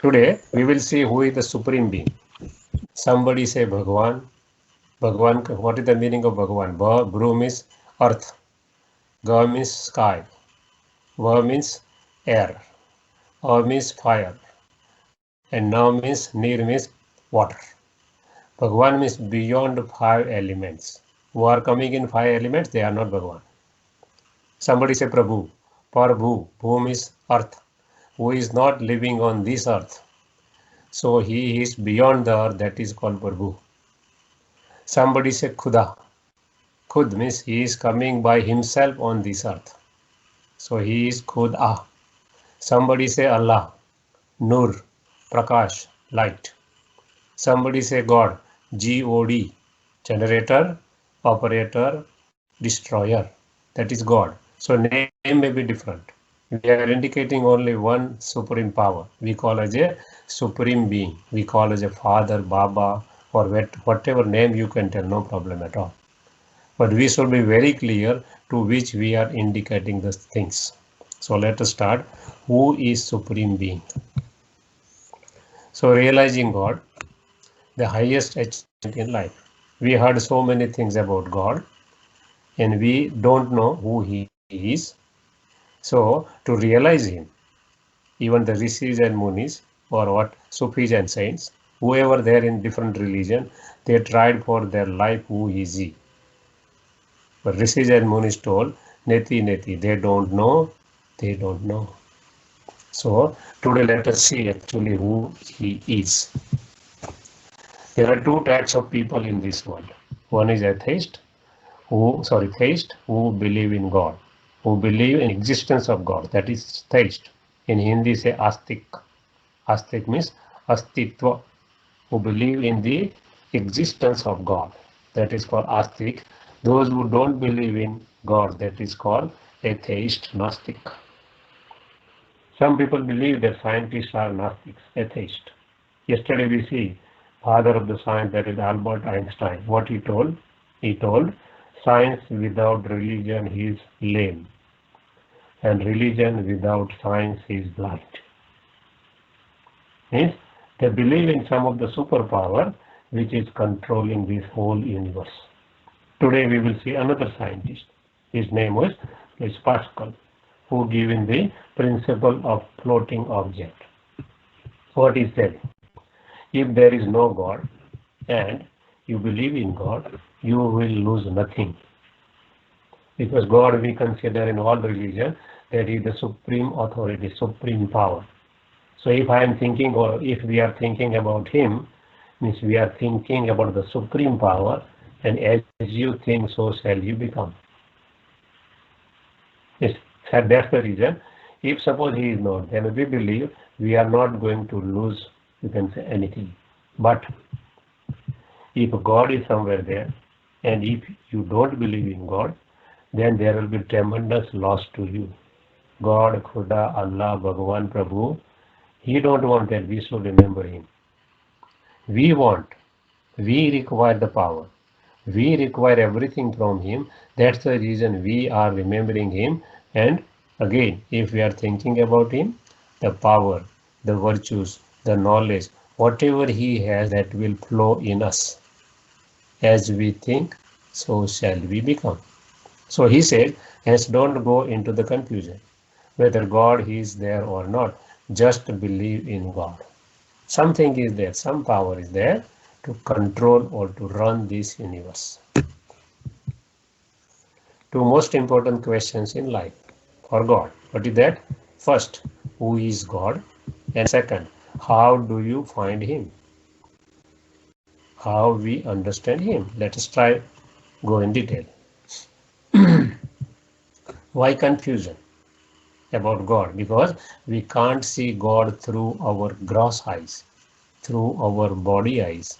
Today we will see who is the supreme being. Somebody say Bhagwan. Bhagwan, what is the meaning of Bhagwan? Bhru means earth, Ga means sky, Va means air, A means fire, and Now means Nir means water. Bhagwan means beyond five elements. Who are coming in five elements, they are not Bhagwan. Somebody say Prabhu. Prabhu. Bhu means earth. Who is not living on this earth. So he is beyond the earth, that is called Prabhu. Somebody say Khuda. Khud means he is coming by himself on this earth. So he is Khud Ah. Somebody say Allah. Nur. Prakash. Light. Somebody say God. God. Generator, operator, destroyer. That is God. So name may be different. We are indicating only one supreme power. We call as a supreme being. We call as a father, Baba, or whatever name you can tell, no problem at all. But we should be very clear to which we are indicating the things. So let us start. Who is supreme being? So realizing God, the highest achievement in life. We heard so many things about God and we don't know who he is. So to realize him, even the rishis and munis, or what Sufis and saints, whoever there in different religion, they tried for their life who is he. But rishis and munis told, Neti Neti, they don't know, they don't know. So today let us see actually who he is. There are two types of people in this world. One is theist who believe in God, who believe in existence of God. That is theist. In Hindi say astik. Astik means astitva, who believe in the existence of God. That is called astik. Those who don't believe in God, that is called atheist, Gnostic. Some people believe that scientists are Gnostics, atheists. Yesterday we see father of the science, that is Albert Einstein. What he told? He told, science without religion is lame, and religion without science is blind. Means they believe in some of the superpower which is controlling this whole universe. Today we will see another scientist. His name was Louis Pascal, who given the principle of floating object. What is that? If there is no God and you believe in God, you will lose nothing. Because God we consider in all religion that He is the supreme authority, supreme power. So if I am thinking, or if we are thinking about Him, means we are thinking about the supreme power, and as you think, so shall you become. Yes, that's the reason. If suppose He is not, then we believe we are not going to lose, you can say, anything. But if God is somewhere there, and if you don't believe in God, then there will be tremendous loss to you. God, Khuda, Allah, Bhagavan, Prabhu, He don't want that we should remember Him. We want, we require the power. We require everything from Him. That's the reason we are remembering Him. And again, if we are thinking about Him, the power, the virtues, the knowledge, whatever He has, that will flow in us. As we think, so shall we become. So He said, hence don't go into the confusion. Whether God is there or not, just believe in God. Something is there, some power is there to control or to run this universe. Two most important questions in life for God. What is that? First, who is God? And second, how do you find Him? How we understand Him? Let us try go in detail. Why confusion about God? Because we can't see God through our gross eyes, through our body eyes.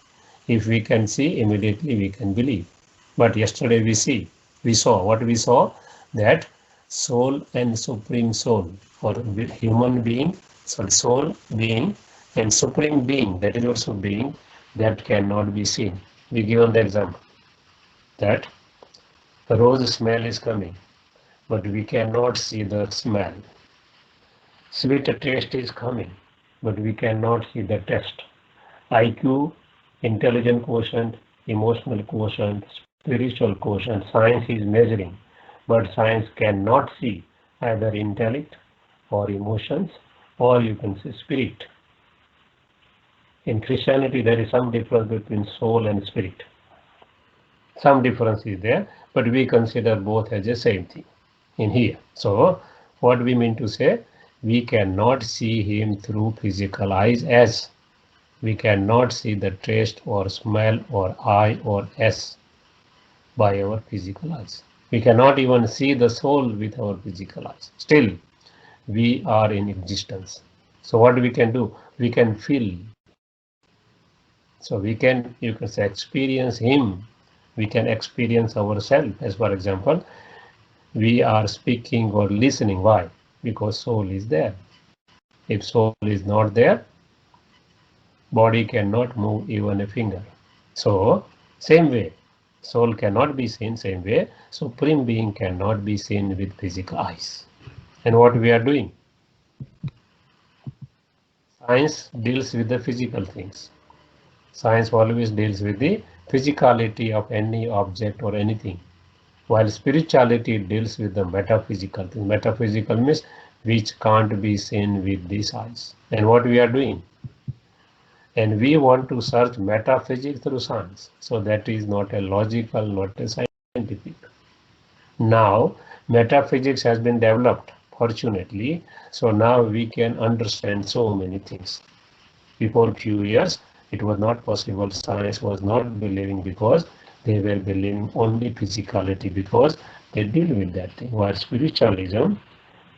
If we can see, immediately we can believe. But yesterday we saw what we saw, that soul and supreme soul, or human being, soul being and supreme being, that is also being, that cannot be seen. We given the example that the rose smell is coming, but we cannot see the smell. Sweet taste is coming, but we cannot see the test. IQ, intelligent quotient, emotional quotient, spiritual quotient, science is measuring, but science cannot see either intellect or emotions, or you can say spirit. In Christianity, there is some difference between soul and spirit. Some difference is there, but we consider both as the same thing in here. So, what we mean to say, we cannot see him through physical eyes as we cannot see the taste or smell or eye or S by our physical eyes. We cannot even see the soul with our physical eyes. Still, we are in existence. So what we can do? We can feel. So we can, you can say, experience him. We can experience ourselves. As for example, we are speaking or listening. Why? Because soul is there. If soul is not there, body cannot move even a finger. So, same way, soul cannot be seen, same way, Supreme Being cannot be seen with physical eyes. And what we are doing? Science deals with the physical things. Science always deals with the physicality of any object or anything, while spirituality deals with the metaphysical thing. Metaphysical means which can't be seen with these eyes. And what we are doing? And we want to search metaphysics through science. So that is not a logical, not a scientific. Now, metaphysics has been developed, fortunately. So now we can understand so many things. Before a few years, it was not possible. Science was not believing because they were believing only physicality because they deal with that thing. While spiritualism,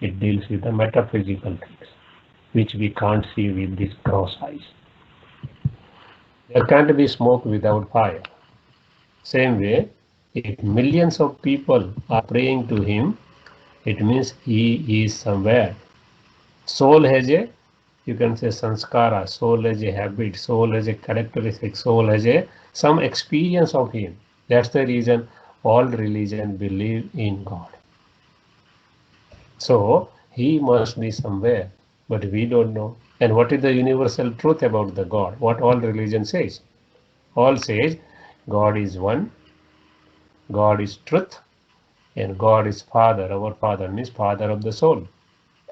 it deals with the metaphysical things, which we can't see with these cross eyes. There can't be smoke without fire. Same way, if millions of people are praying to him, it means he is somewhere. Soul has a, you can say sanskara, soul has a habit, soul has a characteristic, soul has a some experience of him. That's the reason all religion believe in God. So he must be somewhere, but we don't know. And what is the universal truth about the God? What all religion says? All says God is one, God is truth, and God is Father. Our Father means Father of the soul,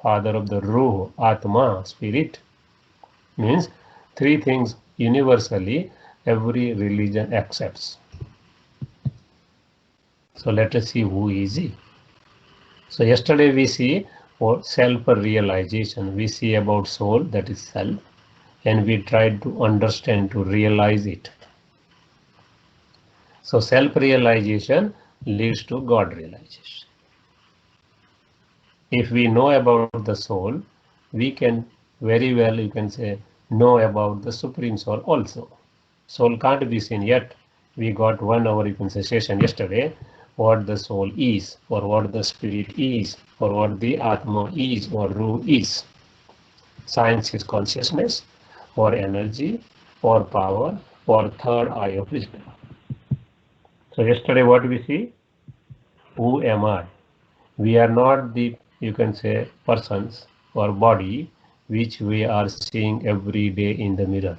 Father of the Ruh, Atma, Spirit. Means three things universally every religion accepts. So let us see who is he. So yesterday we see self-realization. We see about soul, that is self, and we tried to understand, to realize it. So self-realization leads to God realization. If we know about the soul, we can very well, you can say, know about the Supreme Soul also. Soul can't be seen yet. We got 1 hour, you can say, session yesterday, what the soul is, or what the spirit is, or what the Atma is, or Ruh is. Science is consciousness, or energy, or power, or third eye of wisdom. So yesterday what we see? Who am I? We are not the, you can say, persons or body which we are seeing every day in the mirror.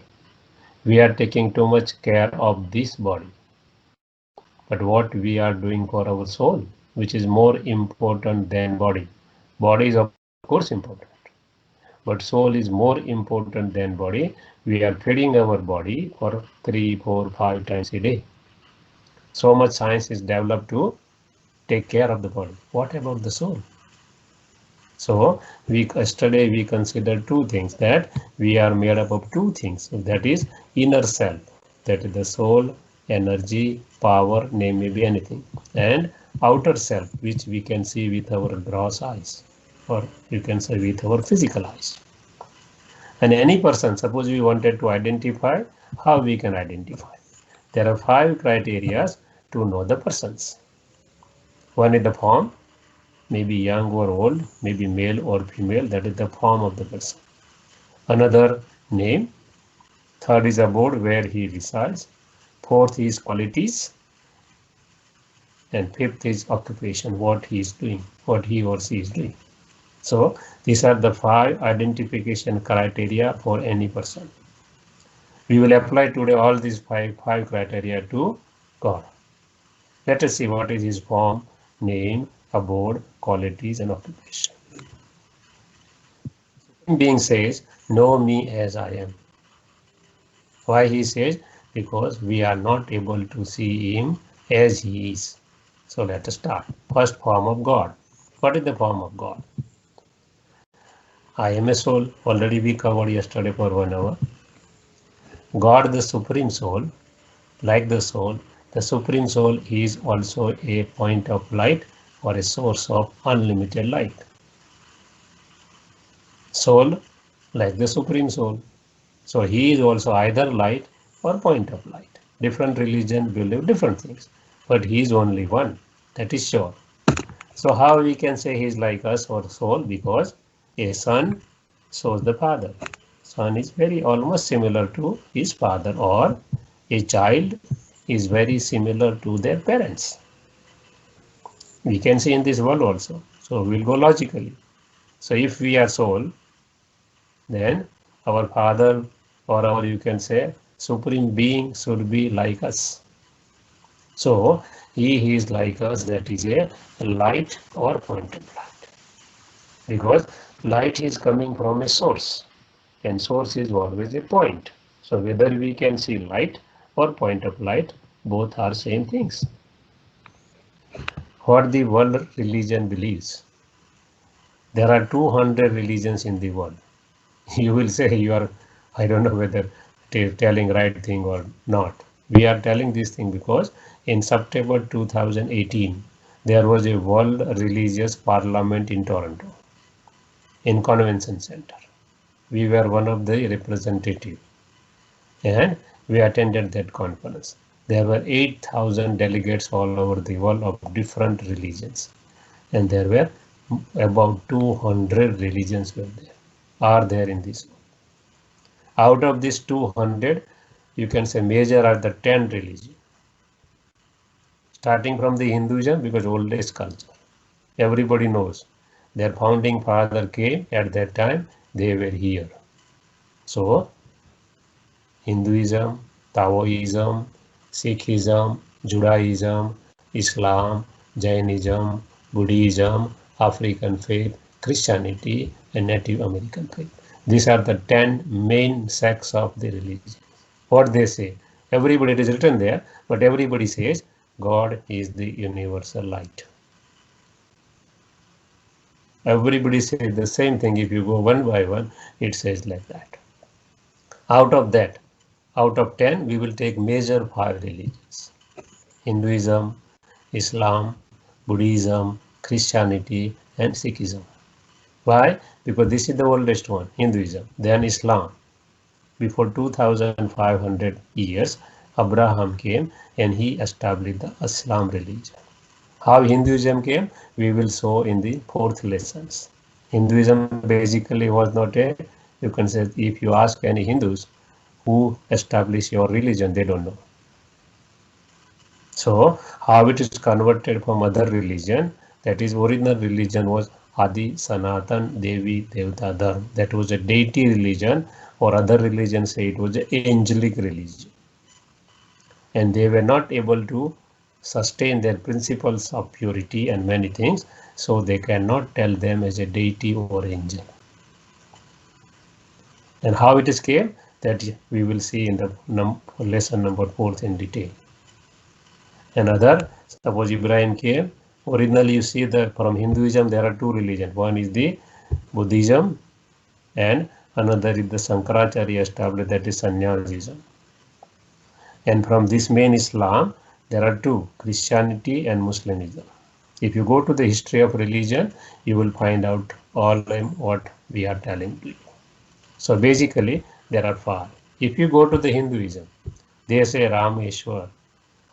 We are taking too much care of this body. But what we are doing for our soul, which is more important than body. Body is of course important, but soul is more important than body. We are feeding our body for 3, 4, 5 times a day. So much science is developed to take care of the body. What about the soul? So yesterday we considered two things, that we are made up of two things. That is inner self, that is the soul, energy, power, name may be anything, and outer self, which we can see with our gross eyes, or you can say with our physical eyes. And any person, suppose we wanted to identify, how we can identify? There are 5 criteria to know the persons. One is the form, maybe young or old, maybe male or female, that is the form of the person. Another name. Third is abode, where he resides. Fourth is qualities. And fifth is occupation, what he is doing, what he or she is doing. So these are the 5 identification criteria for any person. We will apply today all these five criteria to God. Let us see what is his form, name, abode, qualities, and occupation. Being says, know me as I am. Why he says? Because we are not able to see him as he is. So let us start. First, form of God. What is the form of God? I am a soul. Already we covered yesterday for 1 hour. God, the supreme soul, like the supreme soul is also a point of light or a source of unlimited light. Soul, like the supreme soul. So he is also either light or point of light. Different religions believe different things, but he is only one. That is sure. So how we can say he is like us or soul? Because a son shows the father. Son is very almost similar to his father, or a child is very similar to their parents. We can see in this world also. So we'll go logically. So if we are soul, then our father or our, you can say, supreme being should be like us. So he is like us, that is a light or point of light. Because light is coming from a source, and source is always a point. So whether we can see light or point of light, both are same things. What the world religion believes. There are 200 religions in the world. You will say you are, I don't know whether telling right thing or not. We are telling this thing because in September 2018, there was a World Religious Parliament in Toronto, in Convention Center. We were one of the representatives, and we attended that conference. There were 8,000 delegates all over the world of different religions, and there were about 200 religions are there in this world. Out of these 200, you can say major are the 10 religions. Starting from the Hinduism, because oldest culture. Everybody knows. Their founding father came at that time, they were here. So, Hinduism, Taoism, Sikhism, Judaism, Islam, Jainism, Buddhism, African faith, Christianity, and Native American faith. These are the 10 main sects of the religion. What they say, everybody, it is written there, but everybody says God is the universal light. Everybody says the same thing. If you go one by one, it says like that. Out of that, out of 10, we will take major 5 religions: Hinduism, Islam, Buddhism, Christianity, and Sikhism. Why? Because this is the oldest one, Hinduism, then Islam. Before 2500 years, Abraham came and he established the Islam religion. How Hinduism came, we will show in the 4th lessons. Hinduism basically was not a, you can say, if you ask any Hindus who established your religion, they don't know. So how it is converted from other religion, that is original religion was Adi Sanatan Devi Devta Dharma. That was a deity religion, or other religions say it was an angelic religion. And they were not able to sustain their principles of purity and many things, so they cannot tell them as a deity or angel. And how it is came, that we will see in the lesson number 4 in detail. Another, suppose Ibrahim came, originally you see that from Hinduism there are 2 religions. One is the Buddhism and another is the Shankaracharya established, that is Sannyasism. And from this main Islam, there are 2, Christianity and Muslimism. If you go to the history of religion, you will find out all what we are telling you. So basically, there are 5. If you go to the Hinduism, they say Rameshwar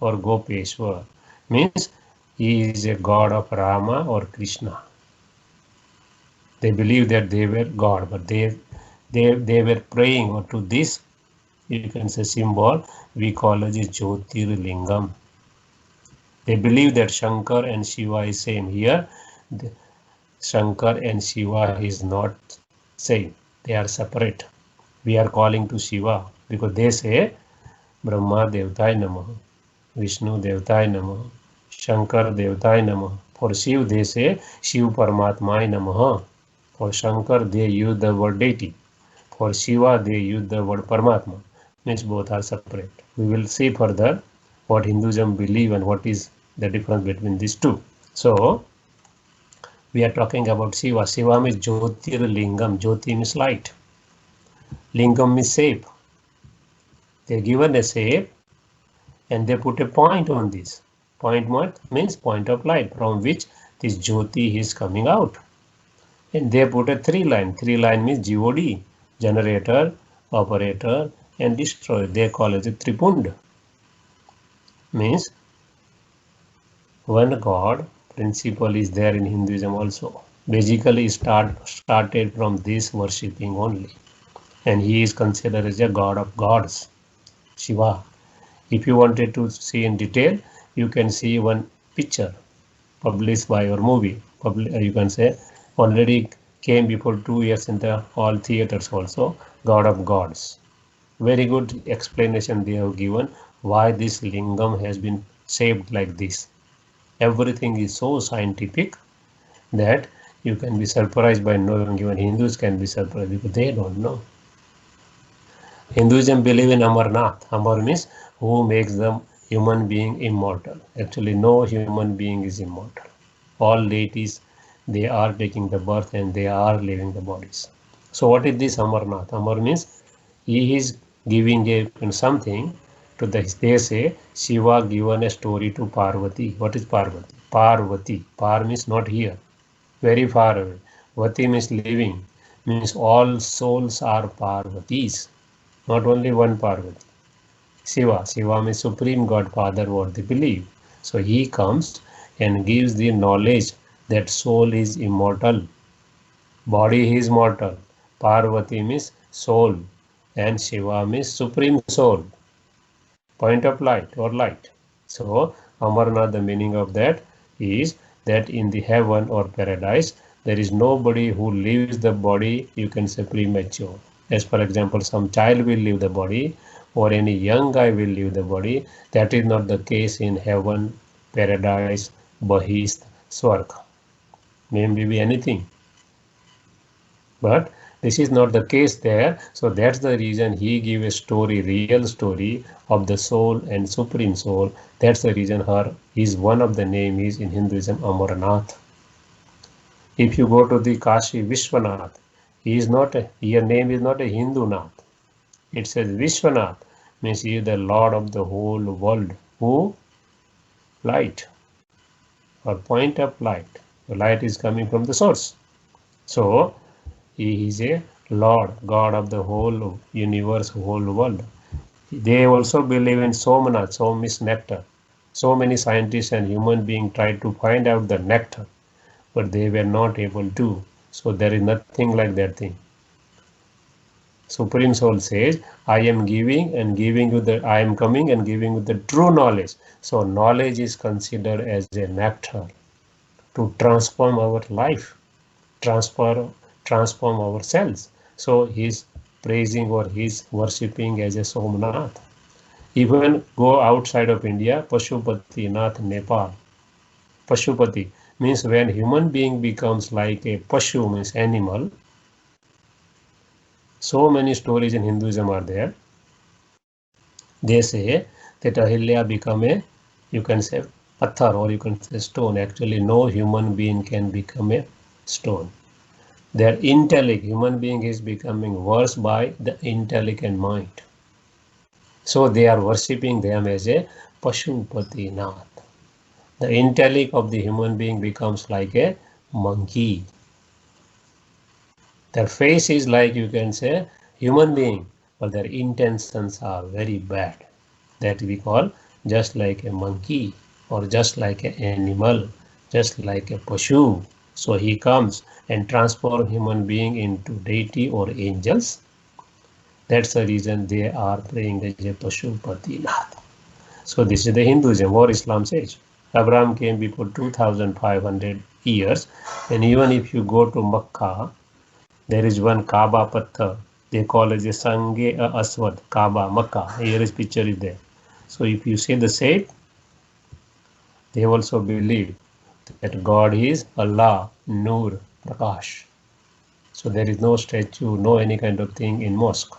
or Gopeshwar, means he is a god of Rama or Krishna. They believe that they were God, but they were praying or to this, you can say, symbol we call as Jyotirlingam. They believe that Shankar and Shiva is same here. Shankar and Shiva is not same. They are separate. We are calling to Shiva because they say Brahma Devtai Namah, Vishnu Devtai Namah, Shankar Devtai Namah. For Shiv they say Shiv Paramatmai Namah. For Shankar they use the word deity. For Shiva they use the word Paramatma. Means both are separate. We will see further what Hinduism believe and what is the difference between these two. So we are talking about Shiva. Shiva means Jyotir Lingam. Jyoti means light. Lingam means shape. They given a shape and they put a point on this. Point what? Means point of light from which this Jyoti is coming out. And they put a three line. Three line means GOD, generator, operator, and destroyer. They call it a Tripund. Means one God principle is there in Hinduism also. Basically started from this worshipping only. And he is considered as a god of gods, Shiva. If you wanted to see in detail, you can see one picture published by your movie. You can say already came before 2 years in the all theaters also, God of Gods. Very good explanation they have given why this lingam has been shaped like this. Everything is so scientific that you can be surprised by knowing. Even Hindus can be surprised because they don't know. Hinduism believe in Amarnath. Amar means who makes the human being immortal. Actually, no human being is immortal. All deities, they are taking the birth and they are leaving the bodies. So what is this Amarnath? Amar means he is giving a something to the, they say Shiva given a story to Parvati. What is Parvati? Parvati. Par means not here, very far away. Vati means living, means all souls are Parvatis. Not only one Parvati. Shiva means Supreme God Father, what they believe. So he comes and gives the knowledge that soul is immortal, body is mortal. Parvati means soul and Shiva means Supreme Soul, point of light or light. So Amarnath, the meaning of that is that in the heaven or paradise, there is nobody who leaves the body, you can say premature. As for example, some child will leave the body or any young guy will leave the body. That is not the case in heaven, paradise, Bahist, Swarga. Maybe anything. But this is not the case there. So that's the reason he gave a story, real story of the soul and Supreme Soul. That's the reason her is one of the name is in Hinduism Amarnath. If you go to the Kashi Vishwanath, he is not your name is not a Hindu Nath. It says Vishwanath, means he is the Lord of the whole world. Who? Light or point of light. The light is coming from the source. So he is a Lord, God of the whole universe, whole world. They also believe in Somanath. Som is nectar. So many scientists and human beings tried to find out the nectar, but they were not able to. So there is nothing like that thing. Supreme Soul says, I am giving and giving you the, I am coming and giving you the true knowledge. So knowledge is considered as a nectar to transform our life, transform ourselves. So he's praising or he's worshipping as a Somnath. Even go outside of India, Pashupati Nath, Nepal. Pashupati means when human being becomes like a Pashu, means animal. So many stories in Hinduism are there. They say that Ahilya become a, you can say pathar or you can say stone. Actually, no human being can become a stone. Their intellect, human being is becoming worse by the intellect and mind. So they are worshipping them as a Pashupati Nath. The intellect of the human being becomes like a monkey. Their face is like, you can say, human being, but their intentions are very bad. That we call just like a monkey or just like an animal, just like a Pashu. So he comes and transforms human being into deity or angels. That's the reason they are praying as a Pashupati Nath. So this is the Hinduism or Islam says. Abraham came before 2500 years. And even if you go to Makkah, there is one Kaaba Patthar. They call it the Sange Aswad, Kaaba, Makkah. Here is picture is there. So if you see the same, they also believe that God is Allah, Nur, Prakash. So there is no statue, no any kind of thing in mosque.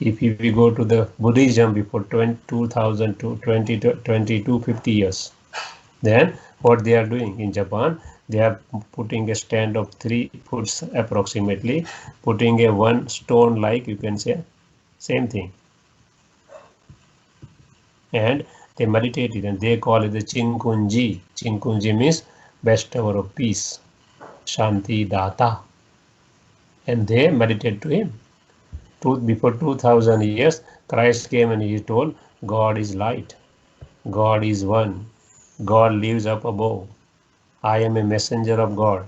If we go to the Buddhism before 2000 to 50 years, then what they are doing in Japan, they are putting a stand of 3 foot approximately, putting a one stone like, you can say, same thing. And they meditate it and they call it the Chinkunji. Chinkunji means bestower of peace, Shanti Data. And they meditate to him. Before 2000 years, Christ came and he told, God is light. God is one. God lives up above. I am a messenger of God.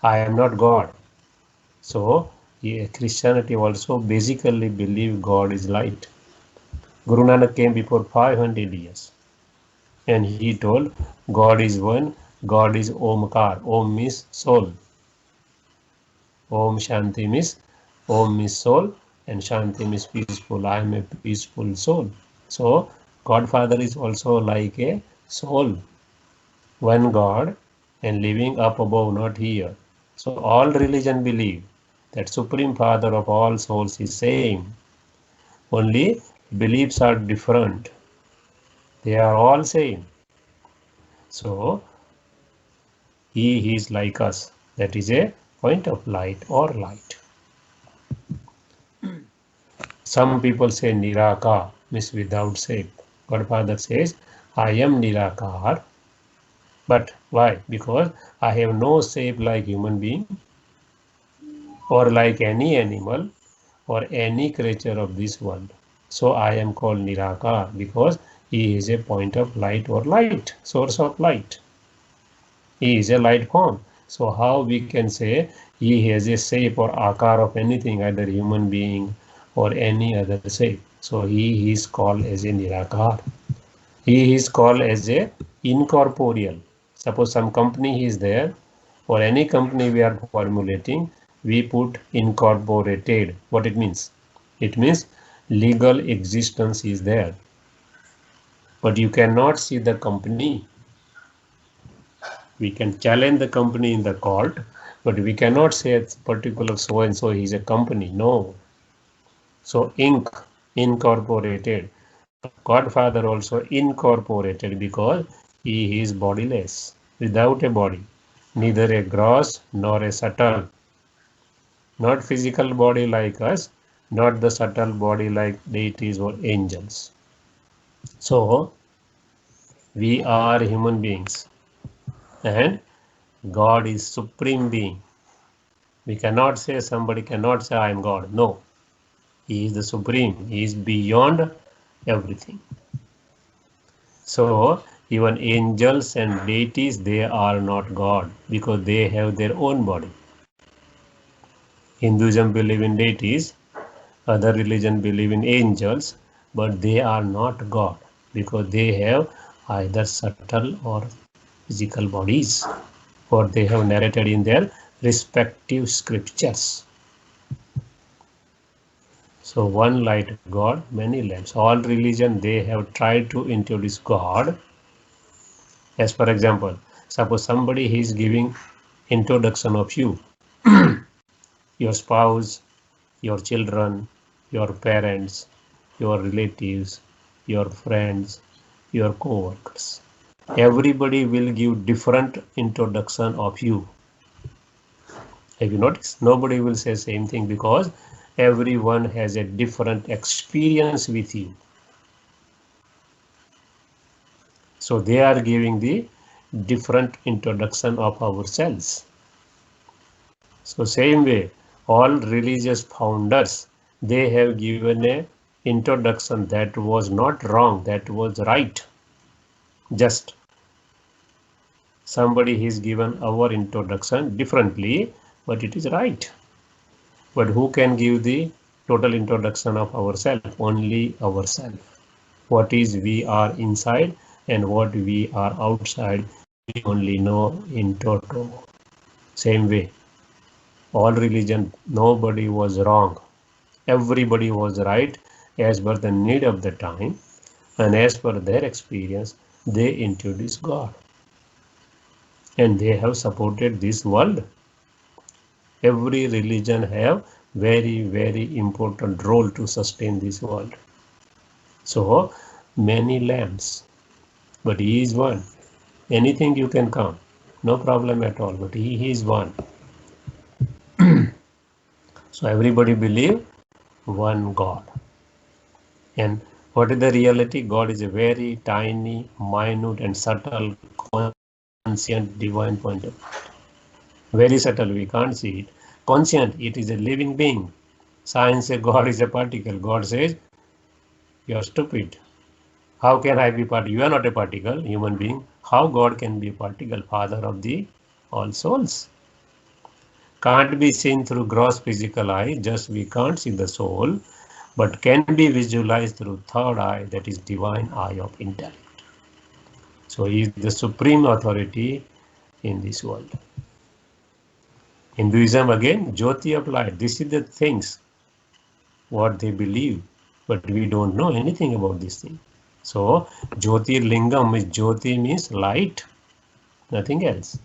I am not God. So Christianity also basically believe God is light. Guru Nanak came before 500 years and he told God is one, God is Omkar. Om means soul. Om Shanti means soul and Shanti means peaceful. I am a peaceful soul. So Godfather is also like a soul. One God and living up above, not here. So all religion believe that Supreme Father of all souls is same. Only beliefs are different. They are all same. So he is like us. That is a point of light or light. Some people say Niraka means without shape. Godfather says, I am Nirakar. But why? Because I have no shape like human being or like any animal or any creature of this world. So I am called Nirakar because he is a point of light or light, source of light. He is a light form. So how we can say he has a shape or akar of anything, either human being or any other shape. So he is called as a Nirakar. He is called as a incorporeal. Suppose some company is there, or any company we are formulating, we put incorporated. What it means? It means legal existence is there. But you cannot see the company. We can challenge the company in the court, but we cannot say it's particular so and so is a company. No. So incorporated. Godfather also incorporated because he is bodiless, without a body, neither a gross nor a subtle. Not physical body like us, not the subtle body like deities or angels. So we are human beings and God is supreme being. We cannot say somebody cannot say I am God. No, he is the supreme. He is beyond everything. So even angels and deities, they are not God because they have their own body. Hinduism believe in deities, other religion believe in angels, but they are not God because they have either subtle or physical bodies, what they have narrated in their respective scriptures. So one light God, many lamps. All religion, they have tried to introduce God. As for example, suppose somebody is giving introduction of you, your spouse, your children, your parents, your relatives, your friends, your co-workers. Everybody will give different introduction of you. Have you noticed? Nobody will say same thing because everyone has a different experience with you. So they are giving the different introduction of ourselves. So same way, all religious founders, they have given a introduction that was not wrong, that was right. Just somebody is given our introduction differently, but it is right. But who can give the total introduction of ourselves? Only ourselves. What is we are inside and what we are outside only know in toto. Same way, all religion, nobody was wrong. Everybody was right as per the need of the time and as per their experience. They introduced God and they have supported this world. Every religion have very important role to sustain this world. So many lamps, but he is one. Anything you can count, no problem at all, but he is one. So everybody believe one God. And what is the reality? God is a very tiny, minute and subtle, conscient, divine point of view. Very subtle, we can't see it. Conscient, it is a living being. Science says God is a particle. God says, you are stupid. How can I be particle? You are not a particle, human being. How God can be a particle? Father of the all souls. Can't be seen through gross physical eye, just we can't see the soul, but can be visualized through third eye, that is divine eye of intellect. So he is the supreme authority in this world. Hinduism again, Jyoti applied. This is the things what they believe, but we don't know anything about this thing. So Jyoti Lingam is Jyoti means light, nothing else.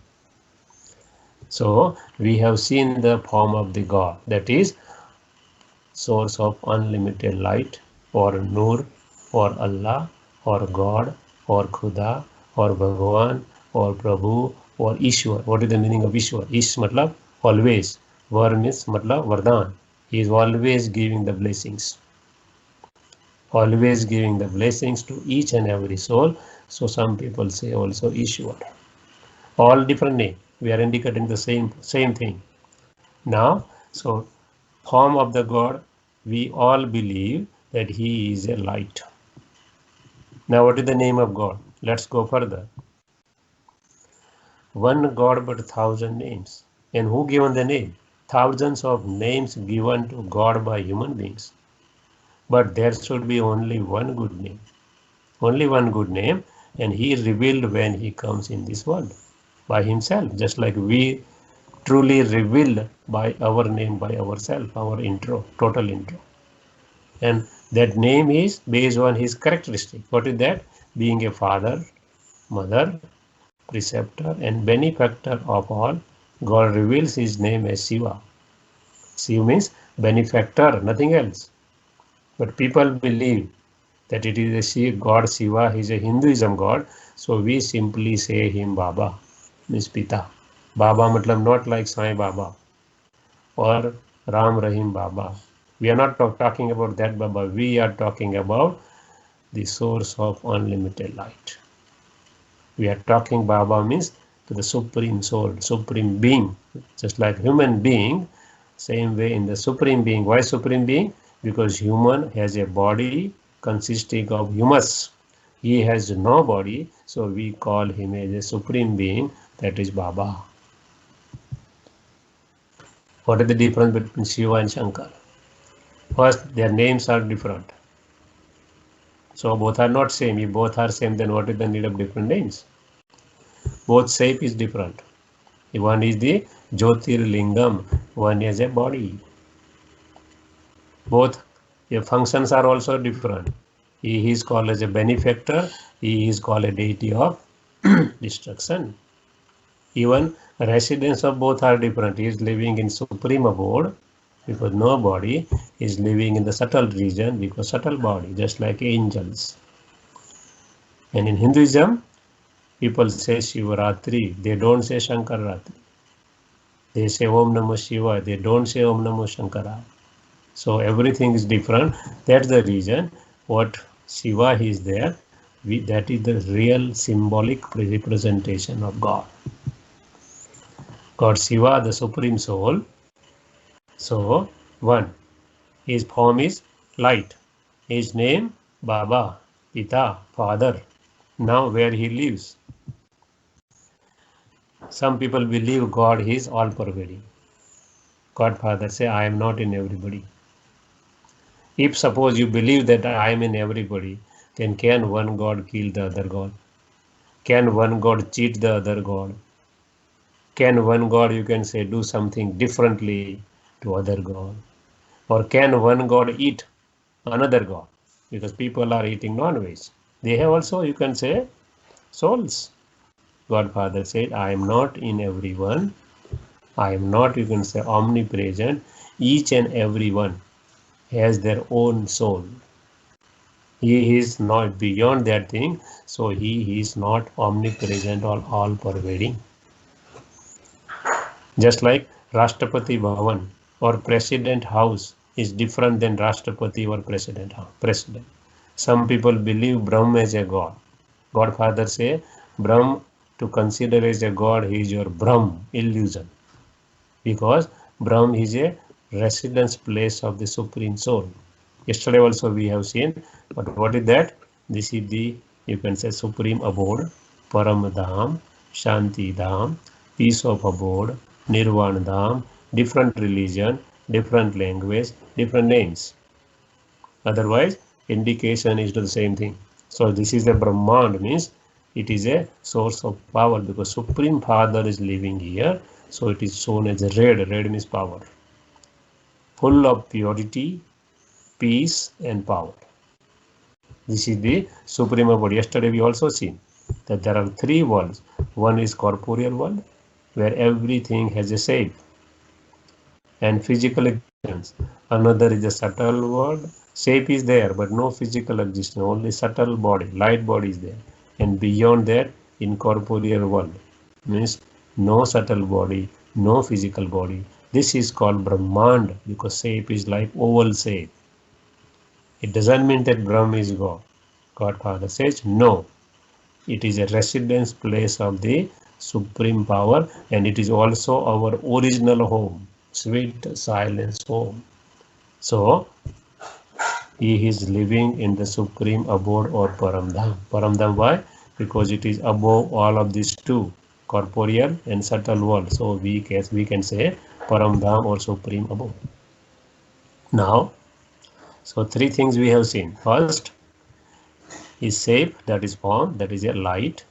So we have seen the form of the God, that is source of unlimited light, or Nur, or Allah, or God, or Khuda, or Bhagwan, or Prabhu, or Ishwar. What is the meaning of Ishwar? Ish matlab always. Var means matlab Vardhan. He is always giving the blessings. Always giving the blessings to each and every soul. So some people say also Ishwar. All different name. We are indicating the same thing. Now, so form of the God, we all believe that he is a light. Now what is the name of God? Let's go further. One God but 1,000 names. And who given the name? Thousands of names given to God by human beings. But there should be only one good name. Only one good name, and he is revealed when he comes in this world by himself, just like we truly revealed by our name, by ourselves, our intro, total intro. And that name is based on his characteristic. What is that? Being a father, mother, preceptor, and benefactor of all. God reveals his name as Shiva. Shiva means benefactor, nothing else. But people believe that it is a God Shiva, he is a Hinduism God. So we simply say him Baba, means Pita. Baba matlab not like Sai Baba or Ram Rahim Baba. We are not talking about that Baba. We are talking about the source of unlimited light. We are talking Baba means to the supreme soul, supreme being, just like human being, same way in the supreme being. Why supreme being? Because human has a body consisting of humus. He has no body, so we call him as a supreme being, that is Baba. What is the difference between Shiva and Shankar? First, their names are different. So both are not same. If both are same, then what is the need of different names? Both shape is different. One is the Jyotirlingam, one is a body. Both the functions are also different. He is called as a benefactor, he is called a deity of destruction. Even residents of both are different. He is living in supreme abode because no body, is living in the subtle region because subtle body, just like angels. And in Hinduism, people say Shivaratri, they don't say Shankaratri. They say Om Namah Shiva, they don't say Om Namah Shankara. So everything is different. That's the reason what Shiva is there. That is the real symbolic representation of God. God Shiva, the supreme soul. So one, his form is light. His name Baba, Pita, Father. Now where he lives. Some people believe God is all pervading. God Father say, I am not in everybody. If suppose you believe that I am in everybody, then can one God kill the other God? Can one God cheat the other God? Can one God, you can say, do something differently to other God? Or can one God eat another God? Because people are eating non-veg. They have also, you can say, souls. God Father said, I am not in everyone. I am not, you can say, omnipresent. Each and every one has their own soul. He is not beyond that thing, so he is not omnipresent or all pervading. Just like Rashtrapati Bhavan or President House is different than Rashtrapati or President. Some people believe Brahma as a god. Godfather say Brahm to consider as a god, he is your Brahm illusion, because Brahm is a residence place of the Supreme Soul. Yesterday also we have seen, but what is that? This is the, you can say, Supreme Abode, Param Dham, Shanti Dham, peace of abode, Nirvana Dham, different religion, different language, different names. Otherwise, indication is the same thing. So this is a Brahmand, means it is a source of power, because Supreme Father is living here. So it is shown as red. Red means power. Full of purity, peace and power. This is the Supreme Abode. Yesterday we also seen that there are three worlds. One is corporeal world, where everything has a shape and physical existence. Another is the subtle world. Shape is there, but no physical existence. Only subtle body, light body is there. And beyond that, incorporeal world means no subtle body, no physical body. This is called Brahmand, because shape is like oval shape. It doesn't mean that Brahm is God. Godfather says no. It is a residence place of the Supreme Power, and it is also our original home, sweet silence home. So he is living in the Supreme Abode or Paramdham. Paramdham, why? Because it is above all of these two, corporeal and subtle world. So we can say Paramdham or Supreme Abode. Now, so three things we have seen. First is shape, that is form, that is a light.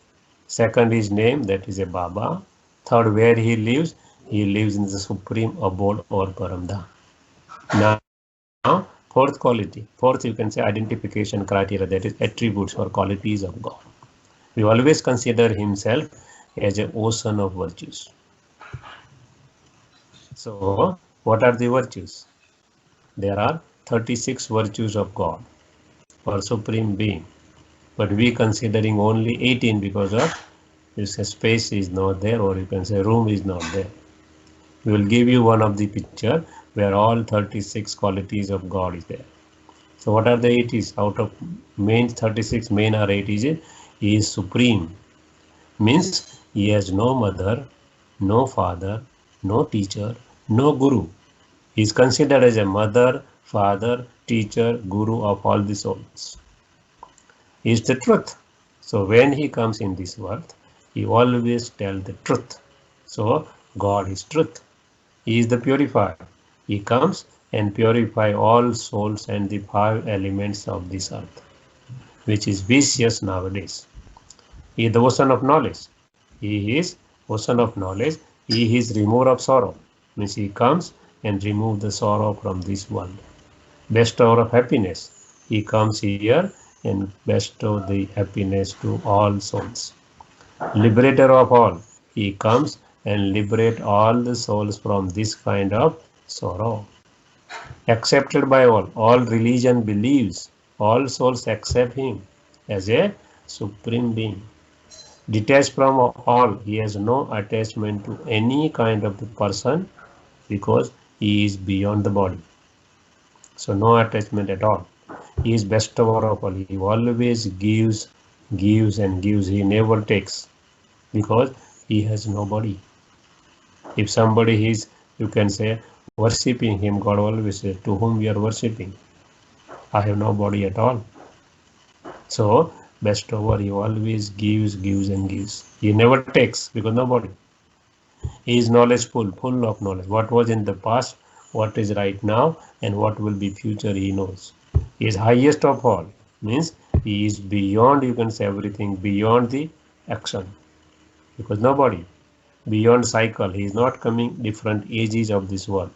Second is name, that is a Baba. Third, where he lives in the Supreme Abode or Paramdham. Now, fourth quality. Fourth, you can say identification criteria, that is attributes or qualities of God. We always consider himself as an ocean of virtues. So, what are the virtues? There are 36 virtues of God or Supreme Being, but we considering only 18 because of this space is not there, or you can say room is not there. We will give you one of the picture where all 36 qualities of God is there. So what are the 80s? Out of main 36, main are 80s. He is supreme. Means he has no mother, no father, no teacher, no guru. He is considered as a mother, father, teacher, guru of all the souls. He is the truth. So when he comes in this world, he always tells the truth. So God is truth. He is the purifier. He comes and purify all souls and the 5 elements of this earth, which is vicious nowadays. He is the ocean of knowledge. He is ocean of knowledge. He is remover of sorrow. Means he comes and remove the sorrow from this world. Bestower of happiness. He comes here and bestow the happiness to all souls. Liberator of all. He comes and liberate all the souls from this kind of sorrow. Accepted by all religion believes, all souls accept him as a supreme being. Detached from all, he has no attachment to any kind of the person because he is beyond the body. So no attachment at all. He is bestower of all. He always gives and gives. He never takes because he has no body. If somebody is, you can say, worshipping him, God always says, to whom you are worshipping? I have no body at all. So, bestower, he always gives and gives. He never takes because no body. He is knowledgeful, full of knowledge. What was in the past, what is right now, and what will be future, he knows. He is highest of all. Means he is beyond, you can say, everything, beyond the action, because nobody beyond cycle, he is not coming different ages of this world.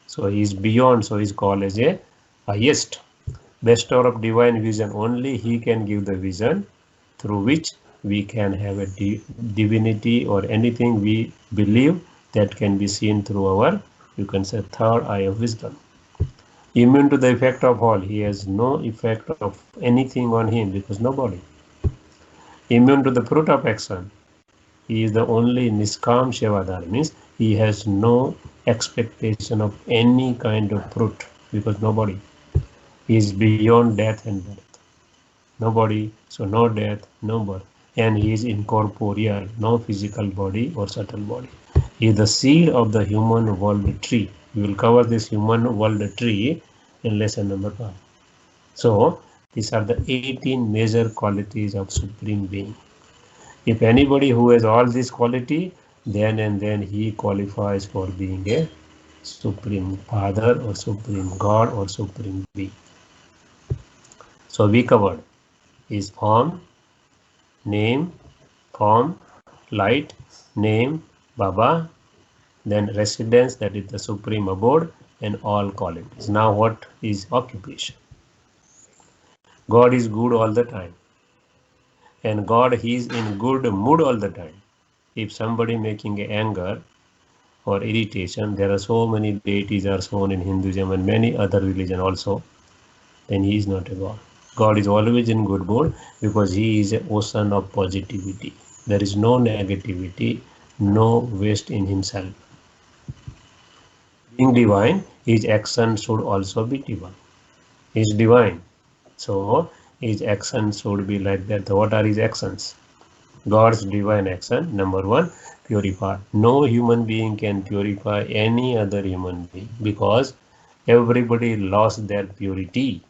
So he is beyond, so he is called as a highest, bestower of divine vision. Only he can give the vision through which we can have a divinity or anything we believe that can be seen through our, you can say, third eye of wisdom. Immune to the effect of all, he has no effect of anything on him, because nobody. Immune to the fruit of action, he is the only Niskam Shevadar, means he has no expectation of any kind of fruit, because nobody. He is beyond death and birth. Nobody, so no death, no birth. And he is incorporeal, no physical body or subtle body. He is the seed of the human world tree. We will cover this human world tree in lesson number 5. So these are the 18 major qualities of Supreme Being. If anybody who has all these quality, then and then he qualifies for being a Supreme Father or Supreme God or Supreme Being. So we covered his form, name, form, light, name, Baba, then residence, that is the supreme abode, and all qualities. Now what is occupation? God is good all the time, and God is in good mood all the time. If somebody making anger or irritation, there are so many deities are shown in Hinduism and many other religion also, then he is not a God. God is always in good mood, because he is an ocean of positivity. There is no negativity, no waste in himself. Being divine, his action should also be divine. He is divine, so his actions should be like that. What are his actions? God's divine action, number 1, purify. No human being can purify any other human being, because everybody lost their purity.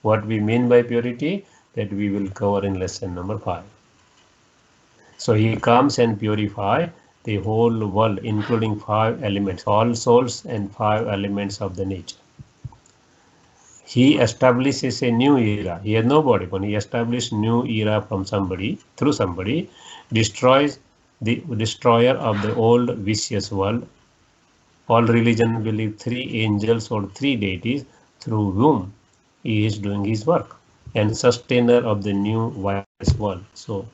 What we mean by purity, that we will cover in lesson number 5. So he comes and purify the whole world, including 5 elements, all souls and 5 elements of the nature. He establishes a new era. He has nobody, but he establishes new era from somebody, through somebody, destroys the destroyer of the old vicious world. All religion believe 3 angels or 3 deities through whom he is doing his work, and sustainer of the new wise world. So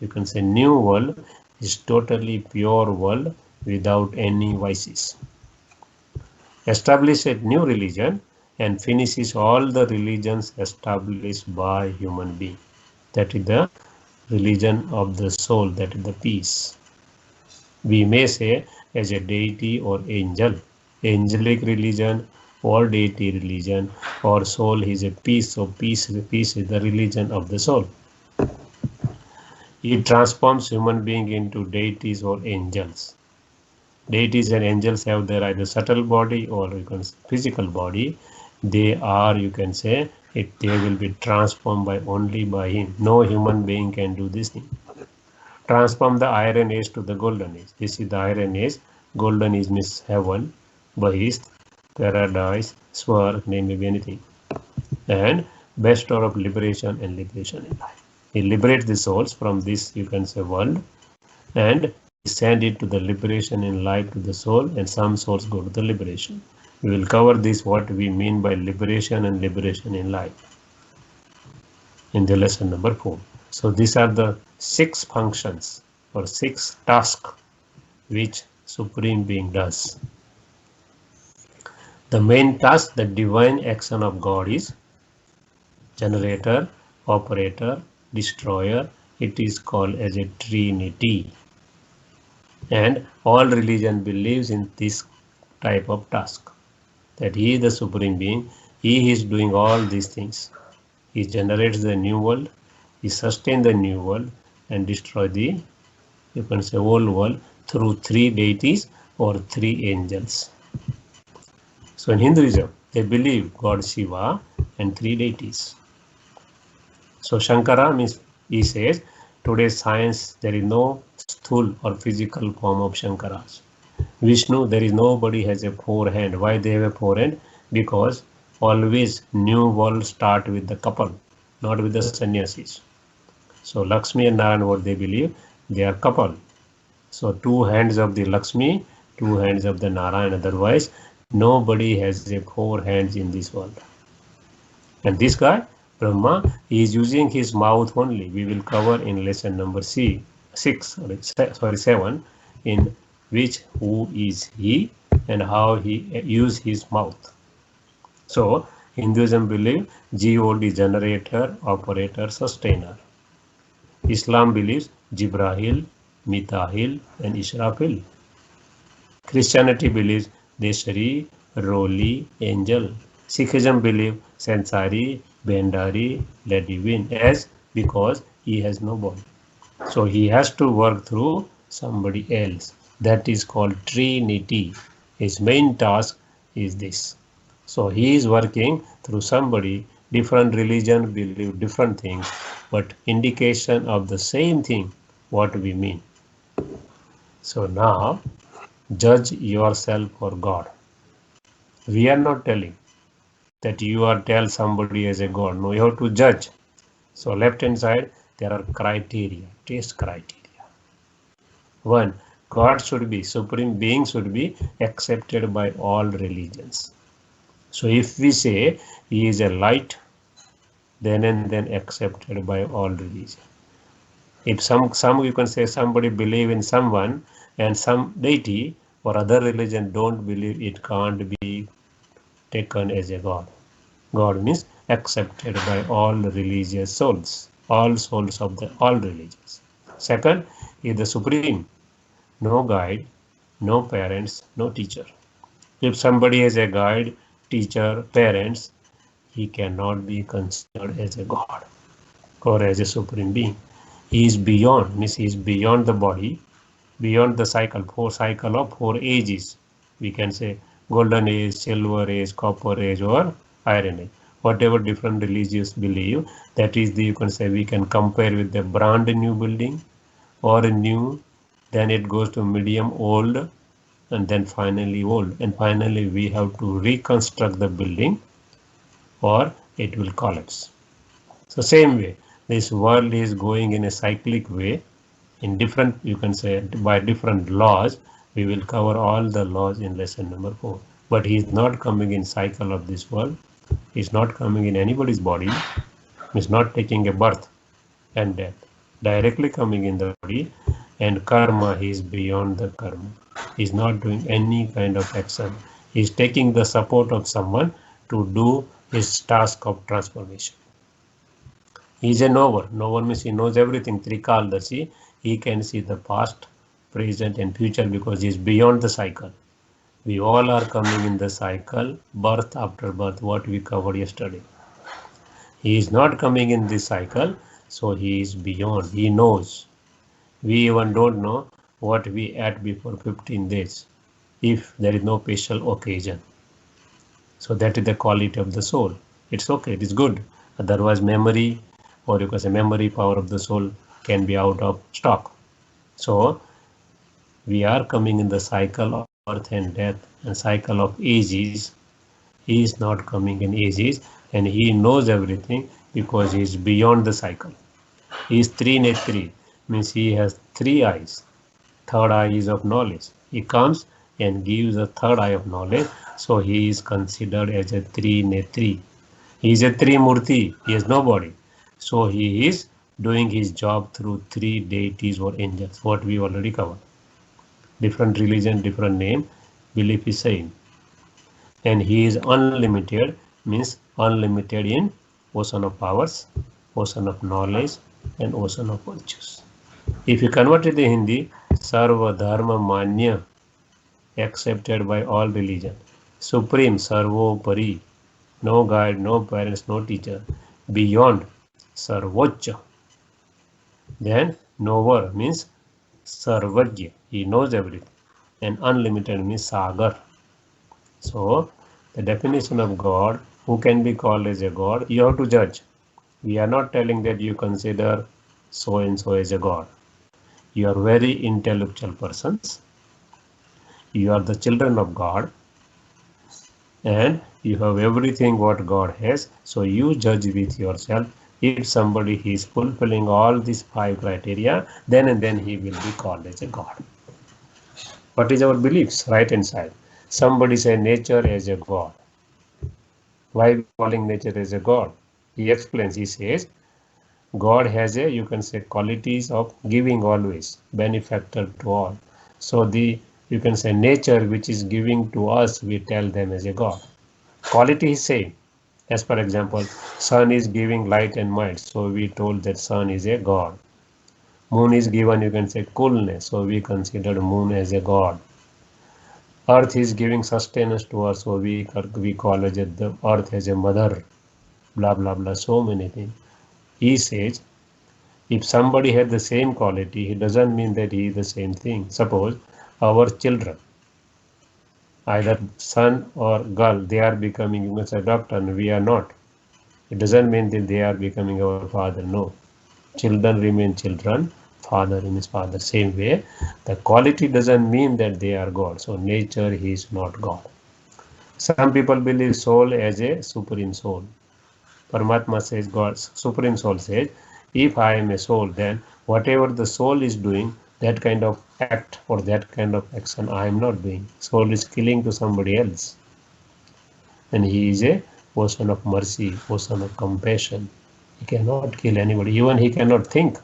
you can say new world is totally pure world without any vices. Establish a new religion and finishes all the religions established by human being. That is the religion of the soul, that is the peace. We may say as a deity or angel, angelic religion or deity religion, or soul is a peace. So peace is the religion of the soul. It transforms human being into deities or angels. Deities and angels have their either subtle body or you can say physical body. They are, you can say, they will be transformed by only by him. No human being can do this thing. Transform the iron age to the golden age. This is the iron age. Golden age means heaven, Bahist, paradise, swarg, name may be anything. And bestower of liberation and liberation in life. He liberates the souls from this, you can say, world, and send it to the liberation in life to the soul, and some souls go to the liberation. We will cover this, what we mean by liberation and liberation in life, in the lesson number 4. So these are the 6 functions or 6 tasks which Supreme Being does. The main task, the divine action of God, is generator, operator, destroyer. It is called as a Trinity. And all religion believes in this type of task, that he is the Supreme Being, he is doing all these things. He generates the new world, he sustains the new world, and destroy the, you can say, old world through 3 deities or 3 angels. So in Hinduism, they believe God Shiva and 3 deities. So Shankara means, he says, today's science, there is no sthul or physical form of Shankaras. Vishnu, there is nobody has a 4 hand. Why they have a 4 hand? Because always new world start with the couple, not with the sannyasis. So Lakshmi and Narayan, what they believe, they are couple. So two hands of the Lakshmi, two hands of the Narayan. Otherwise, nobody has a four hands in this world. And this guy, Brahma, he is using his mouth only. We will cover in lesson number 7, in which who is he and how he use his mouth. So Hinduism believes God, generator, operator, sustainer. Islam believes Jibrahil, Mithahil, and Israfil. Christianity believes Deshari, Roli, angel. Sikhism believes Sansari, Bhandari, Ladivin, as because he has no body. So he has to work through somebody else. That is called Trinity. His main task is this. So he is working through somebody. Different religion believe different things, but indication of the same thing, what we mean. So now, judge yourself for God. We are not telling that you are tell somebody as a God. No, you have to judge. So left hand side, there are criteria, test criteria. 1. God should be, supreme being should be accepted by all religions. So if we say he is a light, then and then accepted by all religions. If some you can say somebody believe in someone and some deity or other religion don't believe, it can't be taken as a God. God means accepted by all religious souls, all souls of the all religions. Second is the supreme, no guide, no parents, no teacher. If somebody is a guide, teacher, parents, he cannot be considered as a God or as a supreme being. He is beyond, means he is beyond the body, beyond the cycle, of four ages. We can say golden age, silver age, copper age, or iron age. Whatever different religious believe, that is the, you can say, we can compare with the brand new building or a new, then it goes to medium old, and then finally old, and finally we have to reconstruct the building or it will collapse. So same way, this world is going in a cyclic way, in different, you can say, by different laws. We will cover all the laws in lesson number 4. But he is not coming in cycle of this world. He is not coming in anybody's body. He is not taking a birth and death. Directly coming in the body, and karma, he is beyond the karma. He is not doing any kind of action. He is taking the support of someone to do his task of transformation. He is a knower. Knower means he knows everything. Trikaldarshi. He can see the past, present, and future because he is beyond the cycle. We all are coming in the cycle, birth after birth, what we covered yesterday. He is not coming in this cycle, so he is beyond. He knows. We even don't know what we ate before 15 days if there is no special occasion. So that is the quality of the soul. It's okay, it is good. Otherwise, memory, or you can say memory power of the soul, can be out of stock. So we are coming in the cycle of birth and death and cycle of ages. He is not coming in ages, and he knows everything because he is beyond the cycle. He is Trinetri, means he has 3 eyes. Third eye is of knowledge. He comes and gives a third eye of knowledge, so he is considered as a Trinetri. He is a Trimurti, he has no body. So he is doing his job through 3 deities or angels, what we already covered. Different religion, different name, belief is same. And he is unlimited, means unlimited in ocean of powers, ocean of knowledge, and ocean of virtues. If you convert it in Hindi, Sarva Dharma Manya, accepted by all religion. Supreme, Sarvopari, no guide, no parents, no teacher. Beyond, Sarvocha. Then knower means Sarvajya, he knows everything. And unlimited means Sagar. So the definition of God, who can be called as a God, you have to judge. We are not telling that you consider so and so as a God. You are very intellectual persons. You are the children of God, and you have everything what God has. So you judge with yourself If somebody is fulfilling all these 5 criteria, then and then he will be called as a God. What is our beliefs? Right hand side. Somebody say nature as a God. Why we calling nature as a God? He explains, he says, God has a, you can say, qualities of giving always, benefactor to all. So you can say nature which is giving to us, we tell them as a God. Quality is same. As for example, sun is giving light and might, so we told that sun is a God. Moon is given, you can say, coolness, so we considered moon as a God. Earth is giving sustenance to us, so we call it the earth as a mother, blah blah blah, so many things. He says, if somebody has the same quality, it doesn't mean that he is the same thing. Suppose our children, either son or girl, they are becoming, you can say, doctor, and we are not. It doesn't mean that they are becoming our father. No. Children remain children, father remains father. Same way, the quality doesn't mean that they are God. So nature is not God. Some people believe soul as a supreme soul. Paramatma says, God, supreme soul says, if I am a soul, then whatever the soul is doing, that kind of act or that kind of action I am not doing. Soul is killing to somebody else. And he is a person of mercy, person of compassion. He cannot kill anybody, even he cannot think.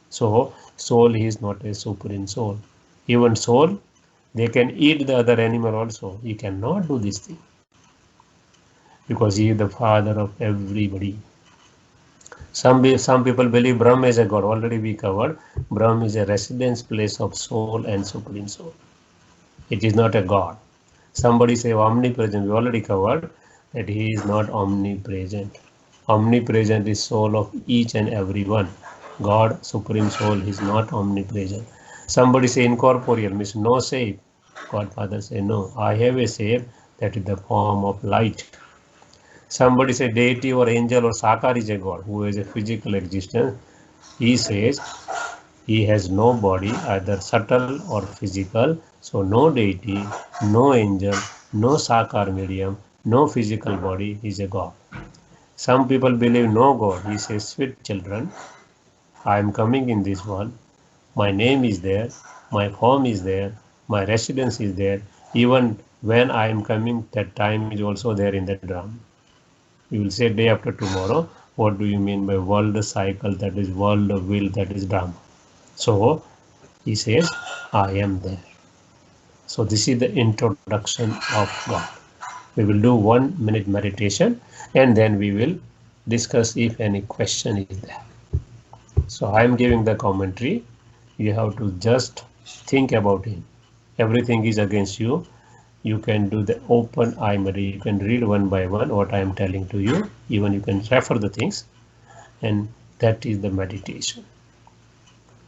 So soul is not a supreme soul. Even soul, they can eat the other animal also. He cannot do this thing because he is the father of everybody. Some people believe Brahm is a God. Already we covered. Brahm is a residence place of soul and supreme soul. It is not a God. Somebody say omnipresent. We already covered that he is not omnipresent. Omnipresent is soul of each and every one. God, supreme soul, is not omnipresent. Somebody say incorporeal, means no shape. Godfather say no. I have a shape that is the form of light. Somebody say deity or angel or Sakar is a God who has a physical existence. He says he has no body, either subtle or physical. So no deity, no angel, no Sakar medium, no physical body is a God. Some people believe no God. He says, sweet children, I am coming in this world. My name is there, my form is there, my residence is there. Even when I am coming, that time is also there in the drama. You will say day after tomorrow, what do you mean by world cycle, that is world will, that is drama. So he says, I am there. So this is the introduction of God. We will do 1 minute meditation and then we will discuss if any question is there. So I am giving the commentary. You have to just think about it. Everything is against you. You can do the open eye meditation. You can read one by one what I am telling to you. Even you can refer the things, and that is the meditation.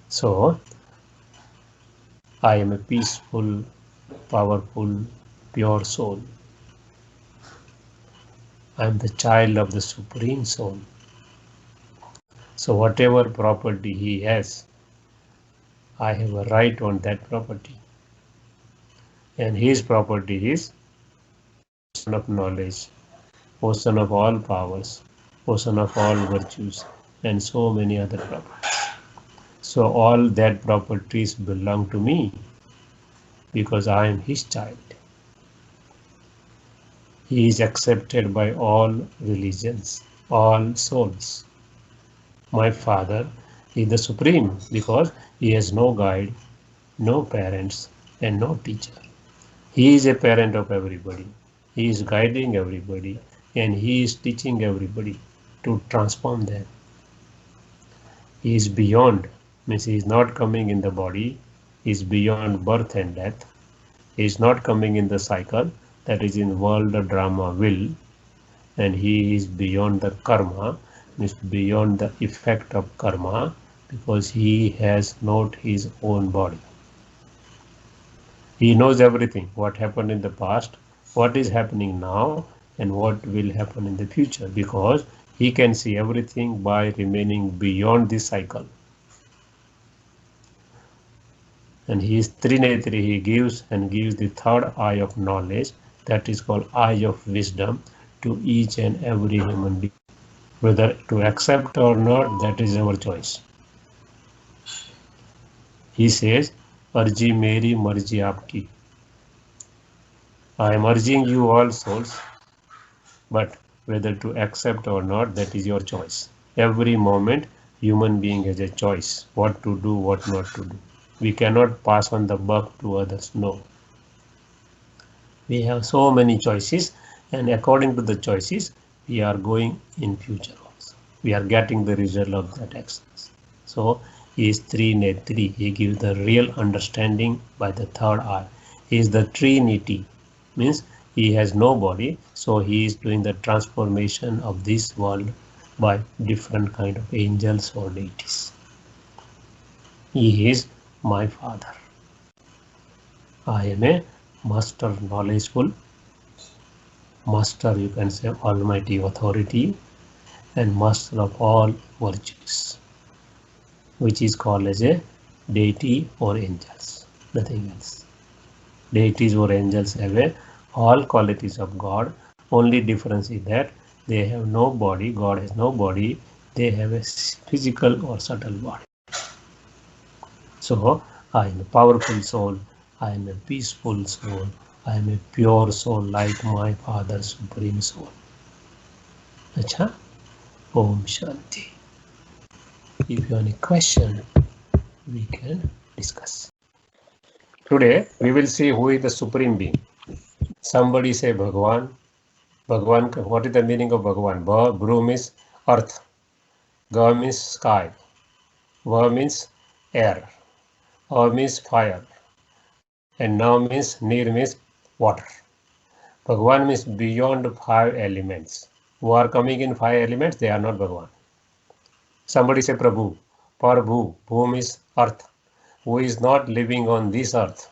So I am a peaceful, powerful, pure soul. I am the child of the Supreme Soul. So whatever property he has, I have a right on that property. And his property is ocean of knowledge, ocean of all powers, ocean of all virtues, and so many other properties. So all that properties belong to me because I am his child. He is accepted by all religions, all souls. My father is the supreme because he has no guide, no parents, and no teacher. He is a parent of everybody. He is guiding everybody and he is teaching everybody to transform them. He is beyond, means he is not coming in the body, he is beyond birth and death. He is not coming in the cycle, that is in world drama will, and he is beyond the karma, means beyond the effect of karma, because he has not his own body. He knows everything, what happened in the past, what is happening now, and what will happen in the future, because he can see everything by remaining beyond this cycle. And he is Trinetri, he gives the third eye of knowledge, that is called eye of wisdom, to each and every human being. Whether to accept or not, that is our choice. He says, Arji meri, marji aapki. I am urging you all souls, but whether to accept or not, that is your choice. Every moment, human being has a choice, what to do, what not to do. We cannot pass on the buck to others, no. We have so many choices, and according to the choices, we are going in future also. We are getting the result of that actions. So he is Trinetri. He gives the real understanding by the third eye. He is the Trinity, means he has no body, so he is doing the transformation of this world by different kind of angels or deities. He is my father. I am a master knowledgeful, master, you can say, almighty authority, and master of all virtues, which is called as a deity or angels, nothing else. Deities or angels have all qualities of God. Only difference is that they have no body, God has no body, they have a physical or subtle body. So I am a powerful soul, I am a peaceful soul, I am a pure soul like my Father, Supreme Soul. Acha? Om Shanti. If you have any question, we can discuss. Today we will see who is the Supreme Being. Somebody say Bhagwan. Bhagwan, what is the meaning of Bhagwan? Bru means earth. Ga means sky. Va means air. A means fire. And now means Nir means water. Bhagwan means beyond 5 elements. Who are coming in 5 elements, they are not Bhagwan. Somebody say Prabhu. Prabhu. Bhu means earth. Who is not living on this earth.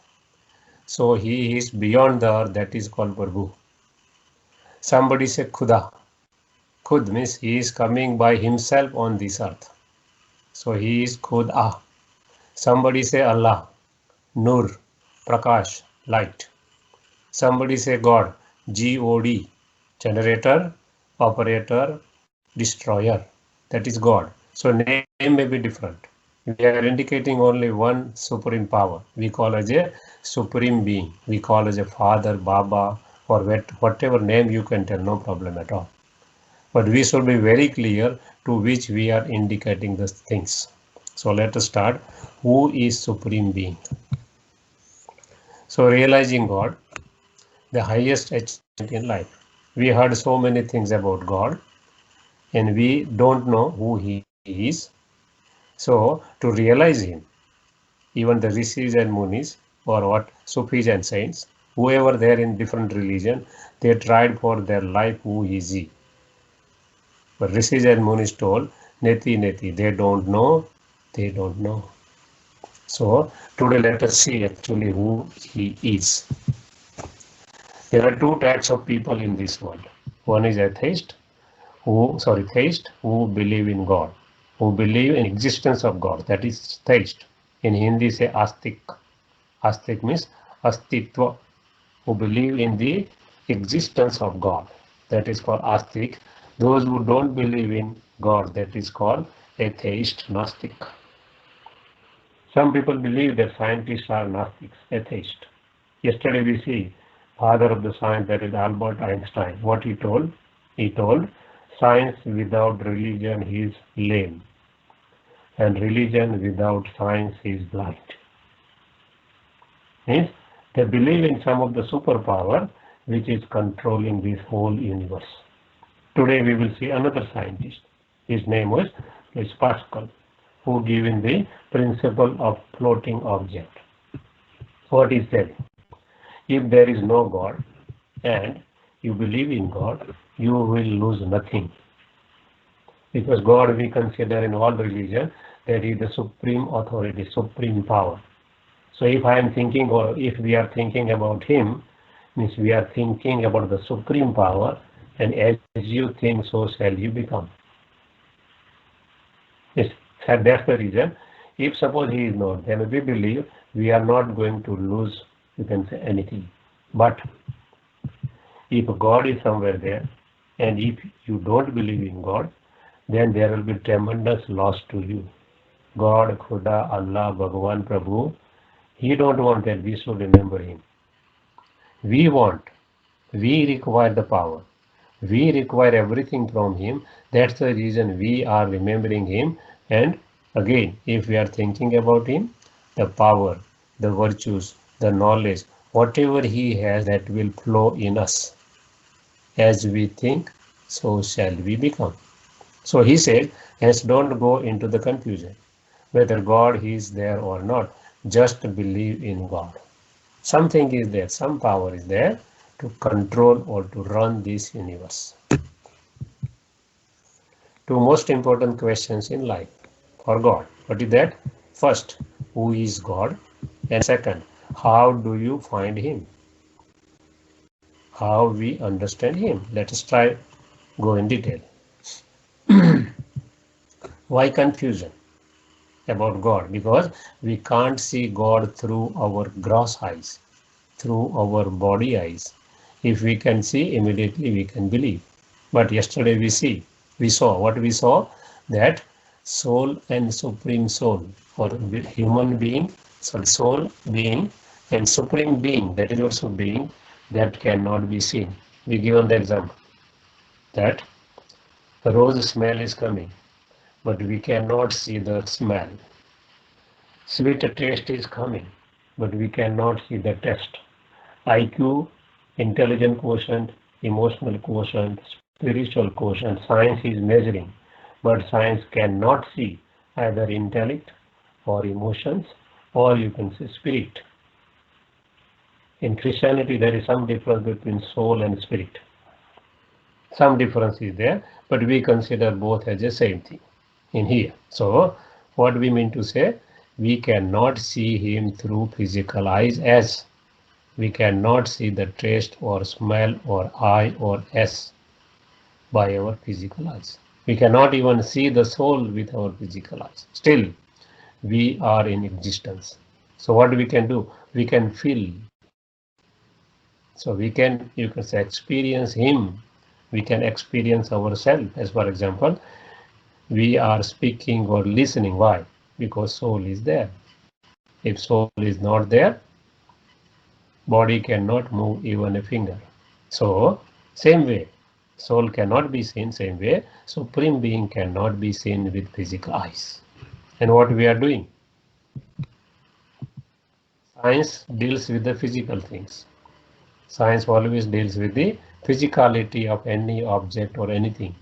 So he is beyond the earth, that is called Prabhu. Somebody say Khuda. Khud means he is coming by himself on this earth. So he is Khud-a. Somebody say Allah. Nur. Prakash. Light. Somebody say God. G-O-D. Generator, operator, destroyer. That is God. So name may be different. We are indicating only one supreme power. We call as a supreme being. We call as a father, Baba, or whatever name you can tell, no problem at all. But we should be very clear to which we are indicating these things. So let us start. Who is supreme being? So realizing God, the highest achievement in life. We heard so many things about God, and we don't know who He is. So to realize Him, even the rishis and munis, or what Sufis and saints, whoever they are in different religion, they tried for their life who is He. But rishis and munis told, Neti Neti, they don't know, they don't know. So today let us see actually who He is. There are two types of people in this world. One is theist who believe in God, who believe in existence of God. That is theist. In Hindi say astik. Astik means astitva, who believe in the existence of God. That is called astik. Those who don't believe in God, that is called atheist, Gnostic. Some people believe that scientists are Gnostics, atheist. Yesterday we see father of the science, that is Albert Einstein. What he told? He told, science without religion is lame, and religion without science is blind. Means they believe in some of the superpower which is controlling this whole universe. Today we will see another scientist. His name was Louis Pascal, who given the principle of floating object. What he said? If there is no God and you believe in God, you will lose nothing. Because God we consider in all religion that is the supreme authority, supreme power. So if I am thinking, or if we are thinking about Him, means we are thinking about the supreme power, and as you think, so shall you become. Yes, that's the reason. If suppose He is not, then we believe we are not going to lose, you can say, anything. But if God is somewhere there, and if you don't believe in God, then there will be tremendous loss to you. God, Khuda, Allah, Bhagwan, Prabhu, He don't want that we should remember Him. We want, we require the power. We require everything from Him. That's the reason we are remembering Him. And again, if we are thinking about Him, the power, the virtues, the knowledge, whatever He has, that will flow in us. As we think, so shall we become. So He said, hence don't go into the confusion. Whether God is there or not, just believe in God. Something is there, some power is there to control or to run this universe. Two most important questions in life for God. What is that? First, who is God? And second, how do you find Him? How we understand Him? Let us try go in detail. Why confusion about God? Because we can't see God through our gross eyes, through our body eyes. If we can see, immediately we can believe. But yesterday we saw what we saw, that soul and supreme soul, or human being, soul being and supreme being, that is also being, that cannot be seen. We given the example that the rose smell is coming, but we cannot see the smell. Sweet taste is coming, but we cannot see the taste. IQ, intelligent quotient, emotional quotient, spiritual quotient, science is measuring, but science cannot see either intellect or emotions, or you can say spirit. In Christianity, there is some difference between soul and spirit. Some difference is there, but we consider both as the same thing in here. So, what we mean to say, we cannot see Him through physical eyes, as we cannot see the taste or smell or eye or S by our physical eyes. We cannot even see the soul with our physical eyes. Still, we are in existence. So what we can do? We can feel. So we can, you can say, experience Him. We can experience ourselves. As for example, we are speaking or listening. Why? Because soul is there. If soul is not there, body cannot move even a finger. So, same way, soul cannot be seen, same way, supreme being cannot be seen with physical eyes. And what we are doing? Science deals with the physical things. Science always deals with the physicality of any object or anything,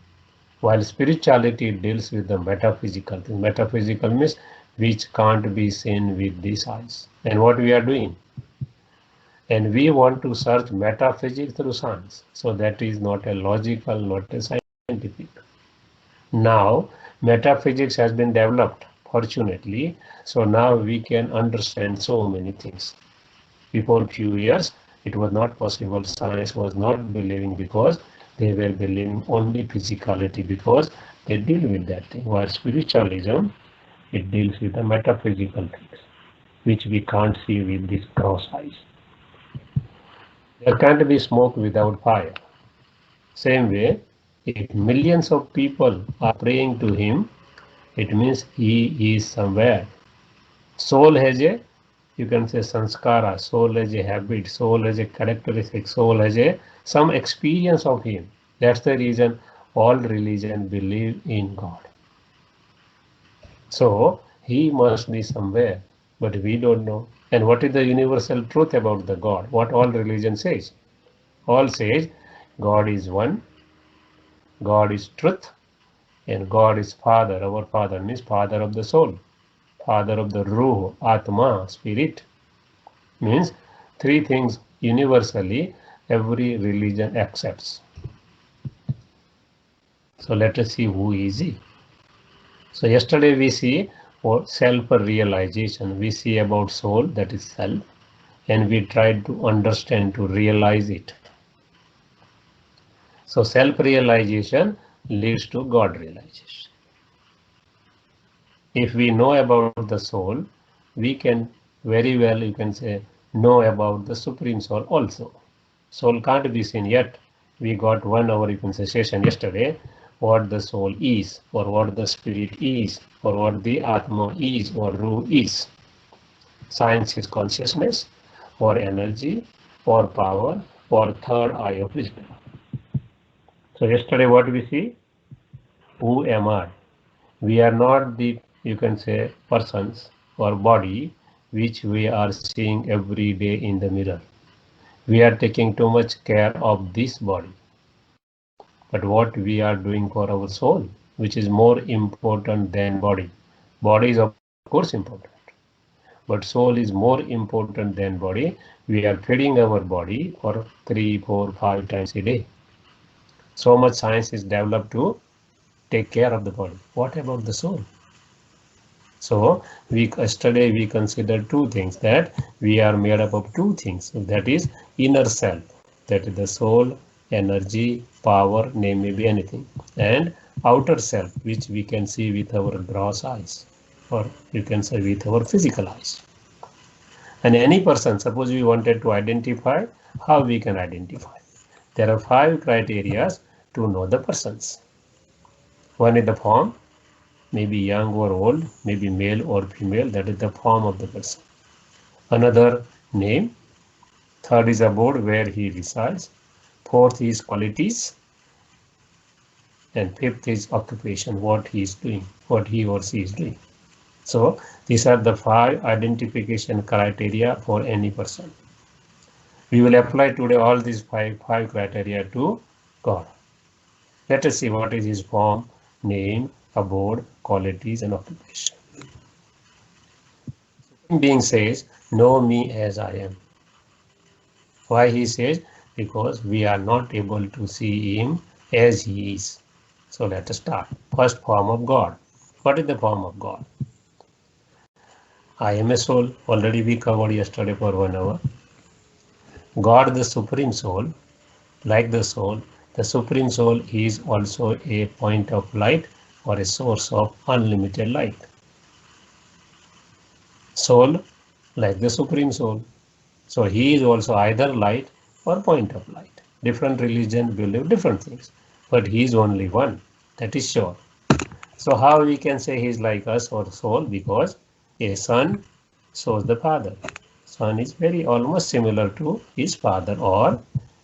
while spirituality deals with the metaphysical thing. Metaphysical means which can't be seen with these eyes. And what we are doing? And we want to search metaphysics through science. So that is not a logical, not a scientific. Now, metaphysics has been developed, fortunately. So now we can understand so many things. Before a few years, it was not possible. Science was not believing because they were believing only physicality, because they deal with that thing. While spiritualism, it deals with the metaphysical things, which we can't see with these cross eyes. There can't be smoke without fire. Same way, if millions of people are praying to Him, it means He is somewhere. Soul has a, you can say, sanskara, soul has a habit, soul has a characteristic, soul has a some experience of Him. That's the reason all religion believe in God. So He must be somewhere, but we don't know. And what is the universal truth about the God? What all religion says? All says God is one, God is truth, and God is Father. Our Father means Father of the soul, Father of the Ruh, Atma, Spirit. Means three things universally every religion accepts. So let us see who is He. So yesterday we see self-realization. We see about soul, that is self, and we tried to understand, to realize it. So self-realization leads to God realization. If we know about the soul, we can very well, you can say, know about the Supreme Soul also. Soul can't be seen yet. We got 1 hour, you can say, session yesterday, what the soul is, or what the spirit is, or what the Atma is, or Ruh is. Science is consciousness, or energy, or power, or third eye of wisdom. So yesterday what we see? Who am I? We are not the, you can say, persons or body which we are seeing every day in the mirror. We are taking too much care of this body. But what we are doing for our soul, which is more important than body. Body is of course important, but soul is more important than body. We are feeding our body for 3, 4, 5 times a day. So much science is developed to take care of the body. What about the soul? So yesterday we considered two things, that we are made up of two things, that is inner self, that is the soul, energy, power, name may be anything, and outer self, which we can see with our gross eyes, or you can say with our physical eyes. And any person, suppose we wanted to identify, how we can identify? There are 5 criteria to know the persons. One is the form, maybe young or old, maybe male or female, that is the form of the person. Another, name. Third is abode, where he resides. Fourth is qualities. And fifth is occupation, what he is doing, what he or she is doing. So these are the 5 identification criteria for any person. We will apply today all these five criteria to God. Let us see what is his form, name, abode, qualities, and occupation. Being says, know me as I am. Why he says? Because we are not able to see him as he is. So let us start. First, form of God. What is the form of God? I am a soul. Already we covered yesterday for 1 hour. God, the supreme soul, like the supreme soul is also a point of light or a source of unlimited light. Soul, like the supreme soul. So he is also either light or point of light. Different religions believe different things, but he is only one. That is sure. So how we can say he is like us or soul? Because a son shows the father. Son is very almost similar to his father, or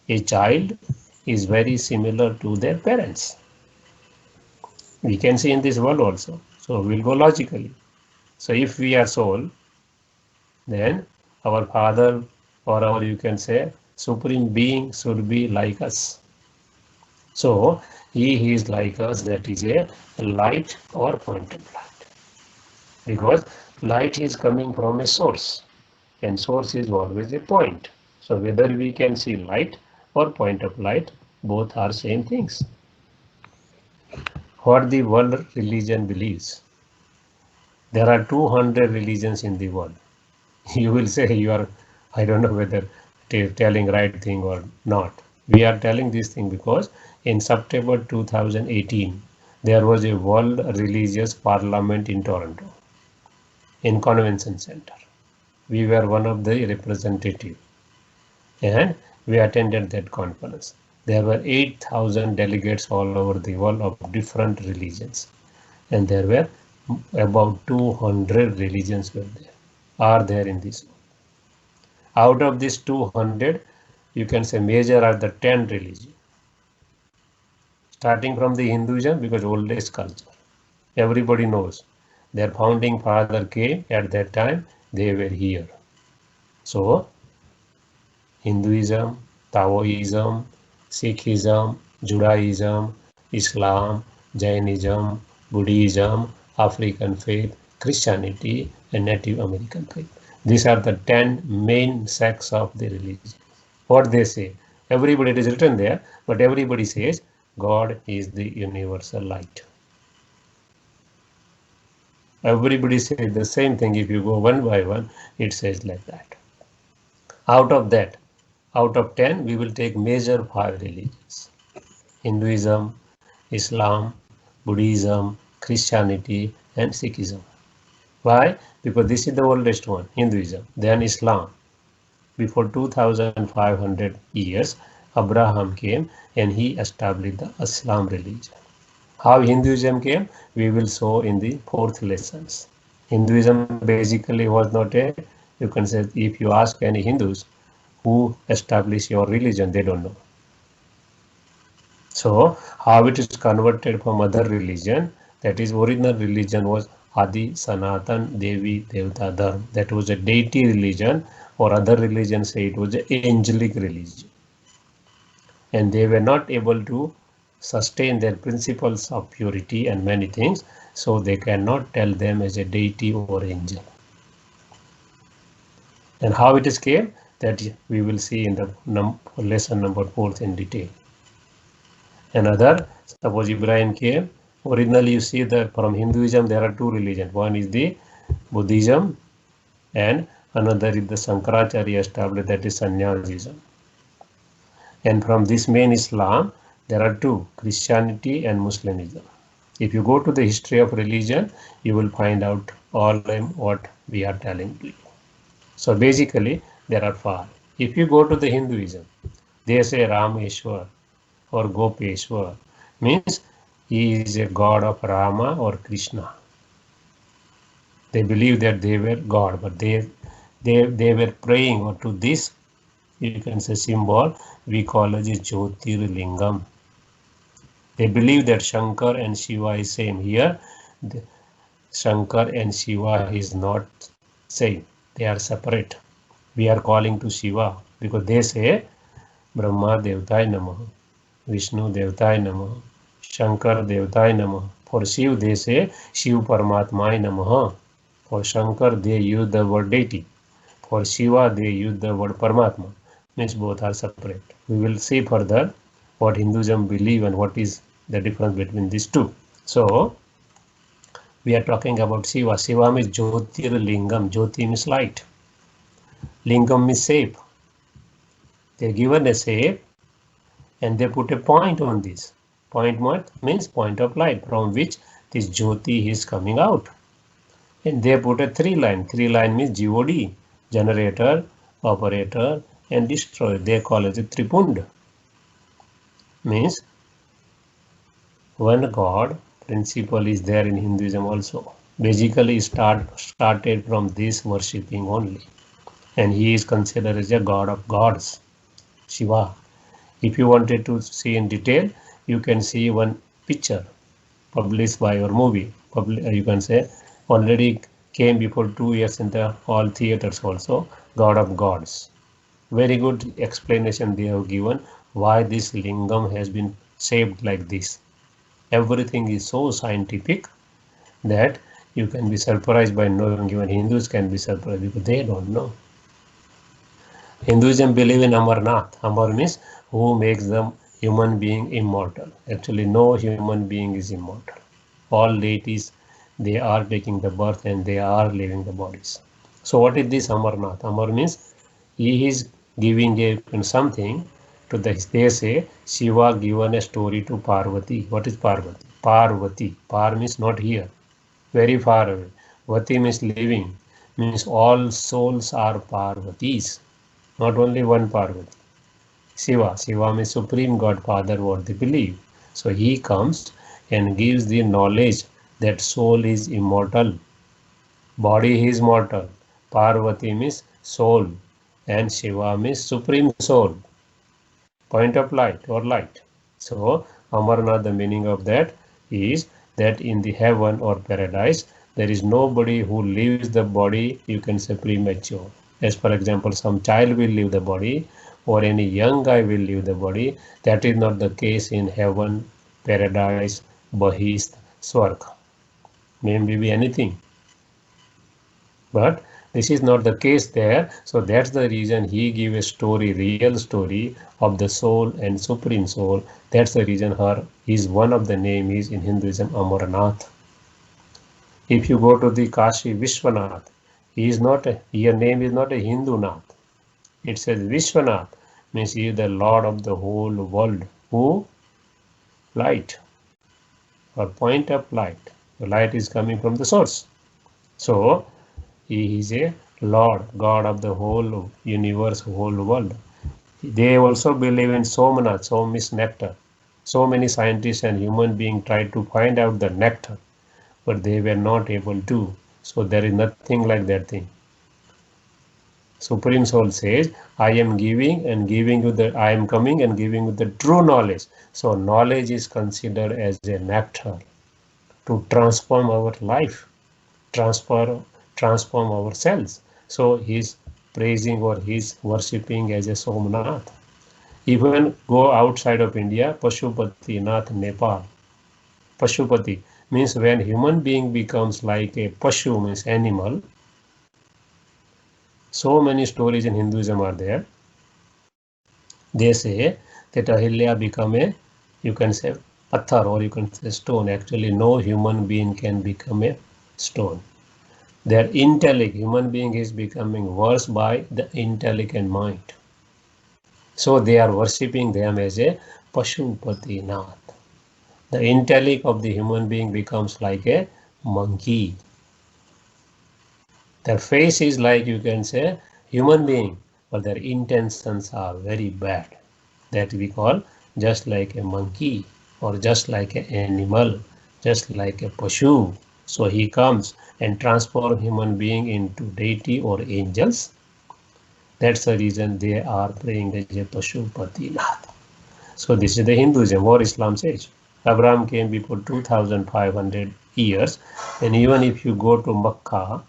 a child is very similar to their parents. We can see in this world also. So we'll go logically. So if we are soul, then our father, or our, you can say, supreme being should be like us. So he is like us, that is a light or point of light. Because light is coming from a source, and source is always a point. So whether we can see light or point of light, both are same things. What the world religion believes. There are 200 religions in the world. You will say you are, I don't know whether telling right thing or not. We are telling this thing because in September 2018, there was a World Religious Parliament in Toronto, in Convention Center. We were one of the representatives, and we attended that conference. There were 8,000 delegates all over the world of different religions, and there were about 200 religions are there in this world. Out of these 200, you can say major are the 10 religions. Starting from the Hinduism, because oldest culture. Everybody knows their founding father came at that time, they were here. So Hinduism, Taoism, Sikhism, Judaism, Islam, Jainism, Buddhism, African faith, Christianity, and Native American faith. These are the 10 main sects of the religion. What they say, everybody, it is written there, but everybody says God is the universal light. Everybody says the same thing. If you go one by one, it says like that. Out of that, out of 10, we will take major 5 religions: Hinduism, Islam, Buddhism, Christianity, and Sikhism. Why? Because this is the oldest one, Hinduism, then Islam. Before 2500 years, Abraham came and he established the Islam religion. How Hinduism came, we will show in the fourth lessons. Hinduism basically was not a, you can say, if you ask any Hindus who established your religion, they don't know. So how it is converted from other religion, that is original religion was Adi Sanatan Devi Devta Dharma. That was a deity religion, or other religions say it was an angelic religion. And they were not able to sustain their principles of purity and many things, so they cannot tell them as a deity or angel. And how it is came, that we will see in the lesson number 4 in detail. Another, suppose Ibrahim came, originally you see that from Hinduism there are two religions. One is the Buddhism and another is the Shankaracharya established, that is Sannyasism. And from this main Islam, there are two, Christianity and Muslimism. If you go to the history of religion, you will find out all what we are telling you. So basically, there are five. If you go to the Hinduism, they say Rameshwar or Gopeshwar, means he is a god of Rama or Krishna. They believe that they were God, but they were praying or to this, you can say, symbol we call as a Jyotirlingam. They believe that Shankar and Shiva is same. Here, Shankar and Shiva is not same. They are separate. We are calling to Shiva because they say Brahma Devtai Namaha, Vishnu Devtai Namaha, Shankar Devtai Namaha. For Shiv they say Shiv Paramatmai Namaha. For Shankar they use the word deity. For Shiva they use the word Paramatma. Means both are separate. We will see further what Hinduism believe and what is the difference between these two. So we are talking about Shiva. Shiva means Jyotirlingam. Jyoti means light. Lingam means shape. They are given a shape and they put a point on this. Point what? Means point of light from which this Jyoti is coming out. And they put a three line. Three line means GOD, generator, operator and destroyer. They call it a Tripunda. Means one God principle is there in Hinduism also. Basically started from this worshipping only. And he is considered as a god of gods, Shiva. If you wanted to see in detail, you can see one picture published by your movie. You can say already came before 2 years in the all theaters also, God of Gods. Very good explanation they have given why this lingam has been shaped like this. Everything is so scientific that you can be surprised by knowing. Even Hindus can be surprised because they don't know. Hinduism believe in Amarnath. Amar means who makes the human being immortal. Actually, no human being is immortal. All deities, they are taking the birth and they are leaving the bodies. So what is this Amarnath? Amar means he is giving a something to the, they say Shiva given a story to Parvati. What is Parvati? Parvati. Par means not here, very far away. Vati means living, means all souls are Parvatis, not only one Parvati. Shiva means Supreme God, Father, what they believe. So he comes and gives the knowledge that soul is immortal, body is mortal. Parvati means soul and Shiva means Supreme Soul, point of light or light. So Amarnath, the meaning of that is that in the heaven or paradise, there is nobody who leaves the body, you can say premature. As for example, some child will leave the body or any young guy will leave the body. That is not the case in heaven, paradise, Bahist, Swarga. Maybe anything. But this is not the case there. So that's the reason he gave a story, real story of the soul and supreme soul. That's the reason her is one of the name is in Hinduism Amarnath. If you go to the Kashi Vishwanath, he is not your name is not a Hindu Nath. It says Vishwanath, means he is the Lord of the whole world. Who? Light or point of light. The light is coming from the source. So he is a Lord, God of the whole universe, whole world. They also believe in Somanath. Som is nectar. So many scientists and human beings tried to find out the nectar, but they were not able to. So there is nothing like that thing. Supreme Soul says, I am giving and giving you the, I am coming and giving you the true knowledge. So knowledge is considered as a nectar to transform our life, transform ourselves. So he's praising or he's worshipping as a Somnath. Even go outside of India, Pashupati Nath, Nepal. Pashupati means when human being becomes like a Pashu, means animal. So many stories in Hinduism are there. They say that Ahilya become a, you can say, pathar or you can say stone. Actually, no human being can become a stone. Their intellect, human being is becoming worse by the intellect and mind. So they are worshipping them as a Pashupati Nath. The intellect of the human being becomes like a monkey. Their face is like, you can say, human being, but their intentions are very bad. That we call just like a monkey or just like an animal, just like a Pashu. So he comes and transforms human being into deity or angels. That's the reason they are praying as a Pashupatinath. So this is the Hinduism or Islam says. Abraham came before 2500 years, and even if you go to Makkah,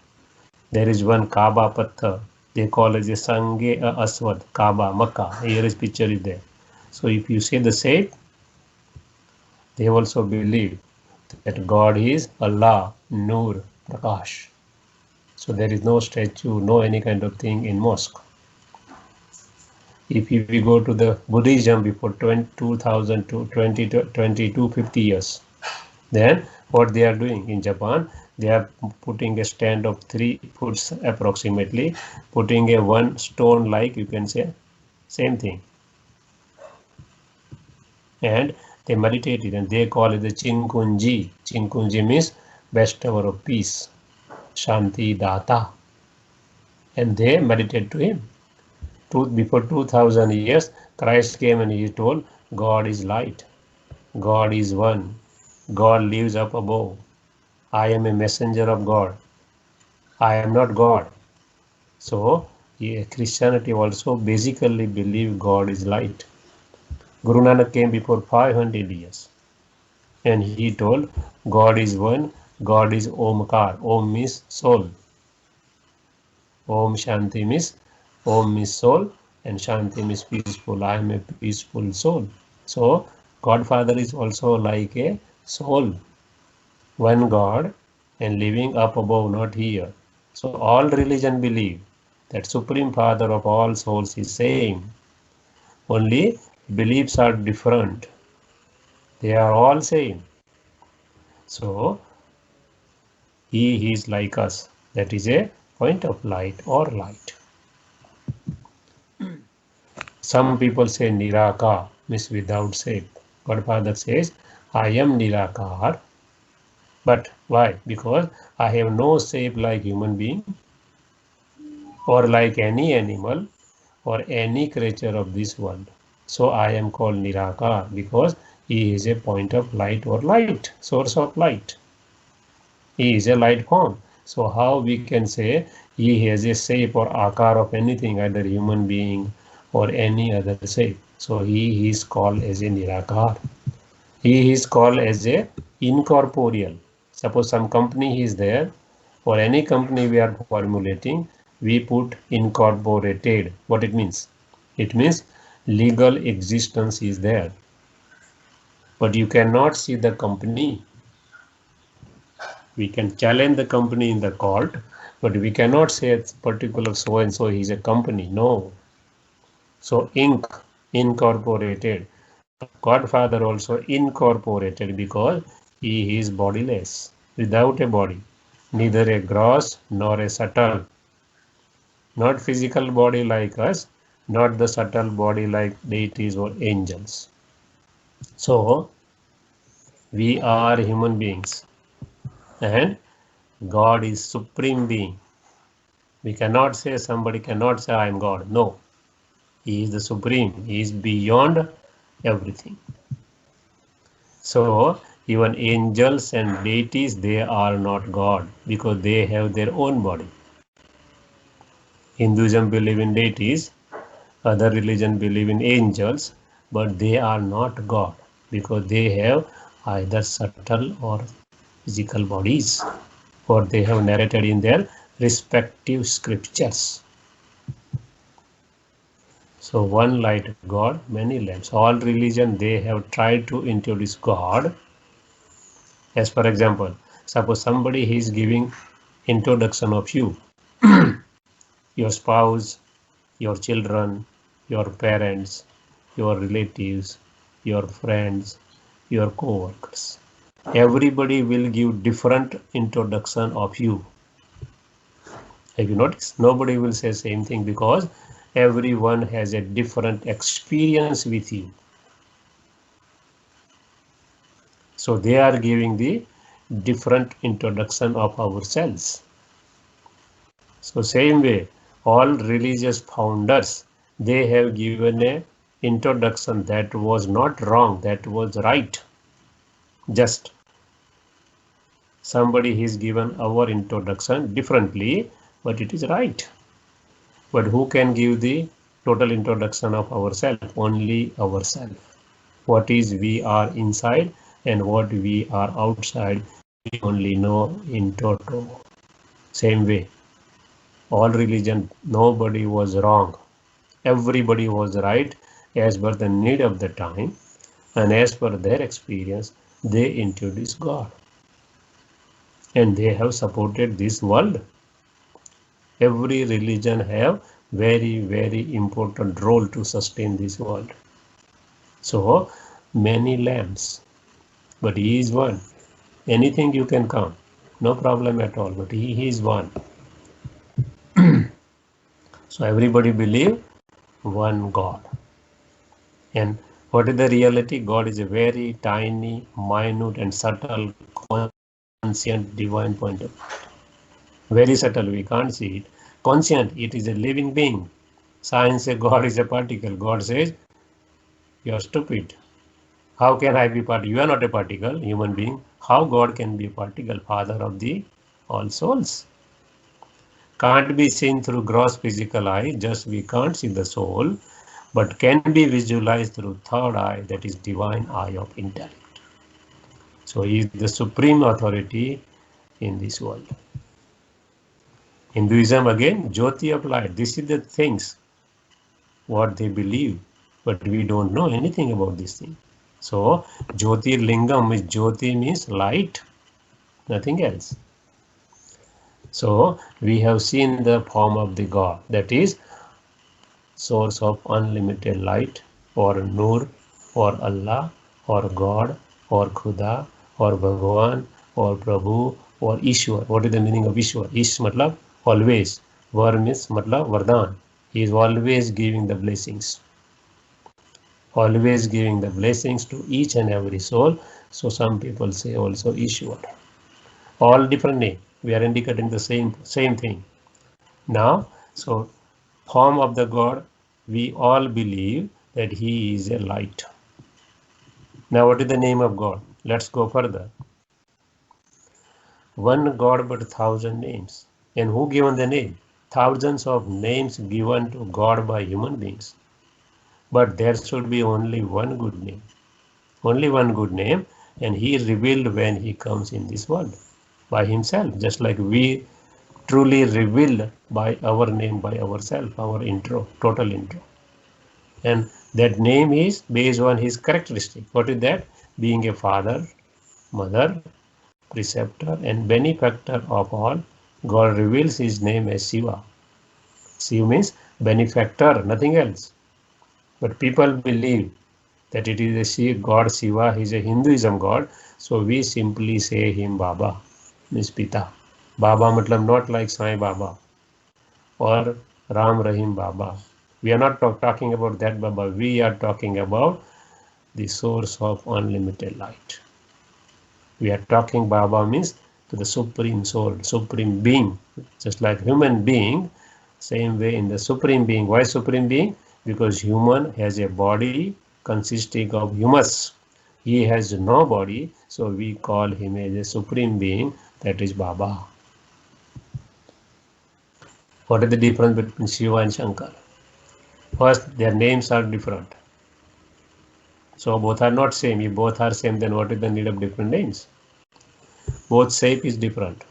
there is one Kaaba Patthar. They call it the Sange Aswad, Kaaba, Makkah. Here is picture is there. So if you see the shape, they also believe that God is Allah, Nur, Prakash. So there is no statue, no any kind of thing in mosque. If we go to the Buddhism before 2000 to 2250 years, then what they are doing in Japan, they are putting a stand of 3 foot approximately, putting a one stone like, you can say, same thing. And they meditated and they call it the Chinkunji. Chinkunji means bestower of peace, Shanti Data. And they meditate to him. Before 2000 years, Christ came and he told, God is light, God is one, God lives up above. I am a messenger of God. I am not God. So Christianity also basically believe God is light. Guru Nanak came before 500 years and he told God is one, God is Omkar. Om means soul. Om Shanti means Om means soul and Shanti means peaceful. I am a peaceful soul. So Godfather is also like a soul. One God and living up above, not here. So all religion believe that Supreme Father of all souls is same. Only beliefs are different. They are all same. So he is like us. That is a point of light or light. Some people say Niraka means without shape. Godfather says, I am Nirakar. But why? Because I have no shape like human being or like any animal or any creature of this world. So I am called Nirakar because he is a point of light or light, source of light. He is a light form. So how we can say he has a shape or akar of anything, either human being or any other shape. So he is called as a Nirakar. He is called as a incorporeal. Suppose some company is there, for any company we are formulating, we put incorporated. What it means? It means legal existence is there. But you cannot see the company. We can challenge the company in the court, but we cannot say it's particular so and so is a company. No. So incorporated. Godfather also incorporated because he is bodiless, without a body, neither a gross nor a subtle. Not physical body like us, not the subtle body like deities or angels. So we are human beings and God is supreme being. We cannot say somebody cannot say I am God. No, he is the supreme. He is beyond everything. So even angels and deities, they are not God because they have their own body. Hinduism believe in deities, other religion believe in angels, but they are not God because they have either subtle or physical bodies, or they have narrated in their respective scriptures. So one light God, many lamps. All religion, they have tried to introduce God. As for example, suppose somebody is giving introduction of you, your spouse, your children, your parents, your relatives, your friends, your co-workers. Everybody will give different introduction of you. Have you noticed? Nobody will say same thing because everyone has a different experience with you. So they are giving the different introduction of ourselves. So same way, all religious founders, they have given a introduction that was not wrong, that was right. Just somebody is given our introduction differently, but it is right. But who can give the total introduction of ourselves? Only ourselves. What is we are inside and what we are outside, we only know in toto. Same way, all religion, nobody was wrong. Everybody was right as per the need of the time and as per their experience, they introduced God. And they have supported this world. Every religion have very, very important role to sustain this world. So many lamps, but he is one. Anything you can count, no problem at all, but he is one. So everybody believe one God. And what is the reality? God is a very tiny, minute and subtle, conscient, divine point of view. Very subtle, we can't see it. Conscient, it is a living being. Science says God is a particle. God says, you are stupid. How can I be particle? You are not a particle, human being. How God can be a particle? Father of the all souls. Can't be seen through gross physical eye, just we can't see the soul, but can be visualized through third eye, that is divine eye of intellect. So he is the supreme authority in this world. Hinduism again, Jyoti of light. This is the things what they believe, but we don't know anything about this thing. So Jyoti Lingam is Jyoti means light, nothing else. So we have seen the form of the God, that is source of unlimited light, or Nur, or Allah, or God, or Khuda, or Bhagwan, or Prabhu, or Ishwar. What is the meaning of Ishwar? Ish matlab always. Var means matlab Vardhan. He is always giving the blessings. Always giving the blessings to each and every soul. So some people say also Ishwar. All different name. We are indicating the same thing. Now, so form of the God, we all believe that he is a light. Now what is the name of God? Let's go further. One God but 1,000 names. And who given the name? Thousands of names given to God by human beings. But there should be only one good name. Only one good name, and he is revealed when he comes in this world by himself, just like we truly revealed by our name, by ourselves, our intro, total intro. And that name is based on his characteristic. What is that? Being a father, mother, preceptor, and benefactor of all. God reveals his name as Shiva. Shiva means benefactor, nothing else. But people believe that it is a God Shiva, he is a Hinduism God. So we simply say him Baba, means Pita. Baba matlab not like Sai Baba or Ram Rahim Baba. We are not talking about that Baba. We are talking about the source of unlimited light. We are talking Baba means to the supreme soul, supreme being, just like human being, same way in the supreme being. Why supreme being? Because human has a body consisting of humus. He has no body, so we call him as a supreme being, that is Baba. What is the difference between Shiva and Shankar? First, their names are different. So both are not same. If both are same, then what is the need of different names? Both shape is different.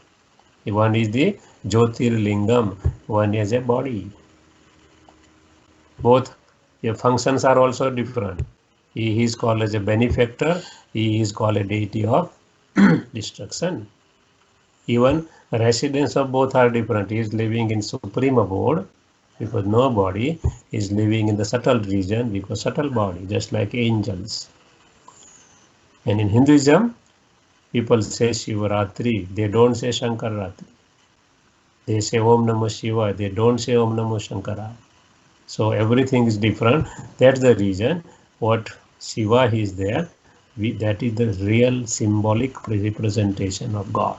One is the Jyotirlingam, one is a body. Both the functions are also different. He is called as a benefactor, he is called a deity of destruction. Even residents of both are different. He is living in supreme abode because no body, is living in the subtle region because subtle body, just like angels. And in Hinduism, people say Shivaratri, they don't say Shankaratri. They say Om Namah Shiva, they don't say Om Namah Shankara. So everything is different. That's the reason what Shiva is there. That is the real symbolic representation of God.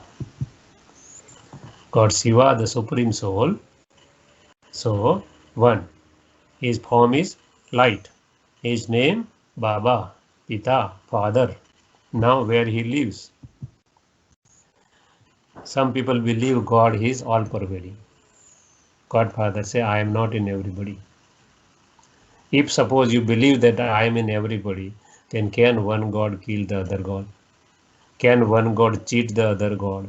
God Shiva, the Supreme Soul. So, one, his form is light. His name, Baba, Pita, Father. Now where he lives. Some people believe God is all pervading. God Father say, I am not in everybody. If suppose you believe that I am in everybody, then can one God kill the other God? Can one God cheat the other God?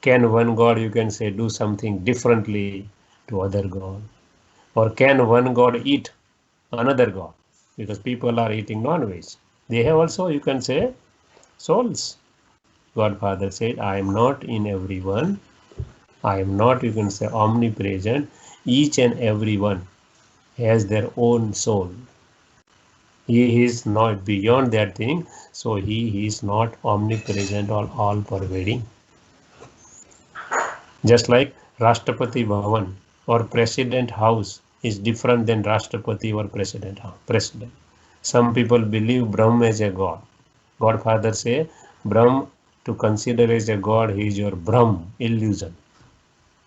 Can one God, you can say, do something differently to other God? Or can one God eat another God? Because people are eating non-veg. They have also, you can say, souls. God Father said, I am not in everyone. I am not, you can say, omnipresent. Each and every one has their own soul. He is not beyond that thing, so he is not omnipresent or all pervading. Just like Rashtrapati Bhavan or President House is different than Rashtrapati or President. Some people believe Brahm as a God. Godfather say Brahm to consider as a God, he is your Brahm, illusion.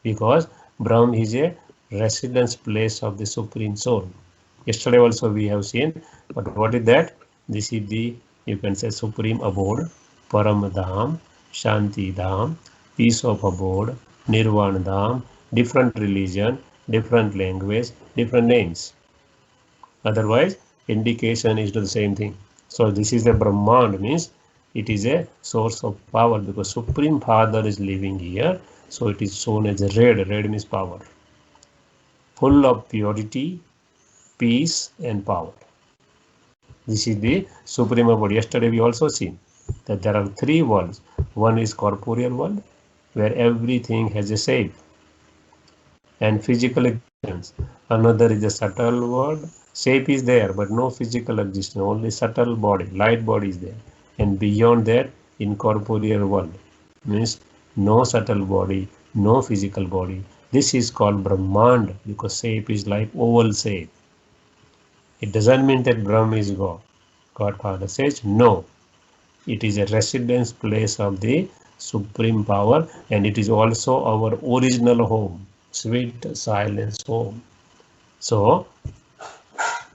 Because Brahm is a residence place of the Supreme Soul. Yesterday also we have seen, but what is that? This is the, you can say, Supreme Abode, Param Dham, Shanti Dham, Peace of Abode, Nirvana Dham, different religion, different language, different names. Otherwise, indication is the same thing. So this is a Brahman, means it is a source of power because Supreme Father is living here. So it is shown as red. Red means power. Full of purity, peace and power. This is the Supreme Abode. Yesterday we also seen that there are three worlds. One is corporeal world, where everything has a shape and physical existence. Another is a subtle world. Shape is there, but no physical existence. Only subtle body, light body is there. And beyond that, incorporeal world means no subtle body, no physical body. This is called Brahmand because shape is like oval shape. It doesn't mean that Brahma is God. Godfather says no. It is a residence place of the Supreme Power, and it is also our original home, sweet silence home. So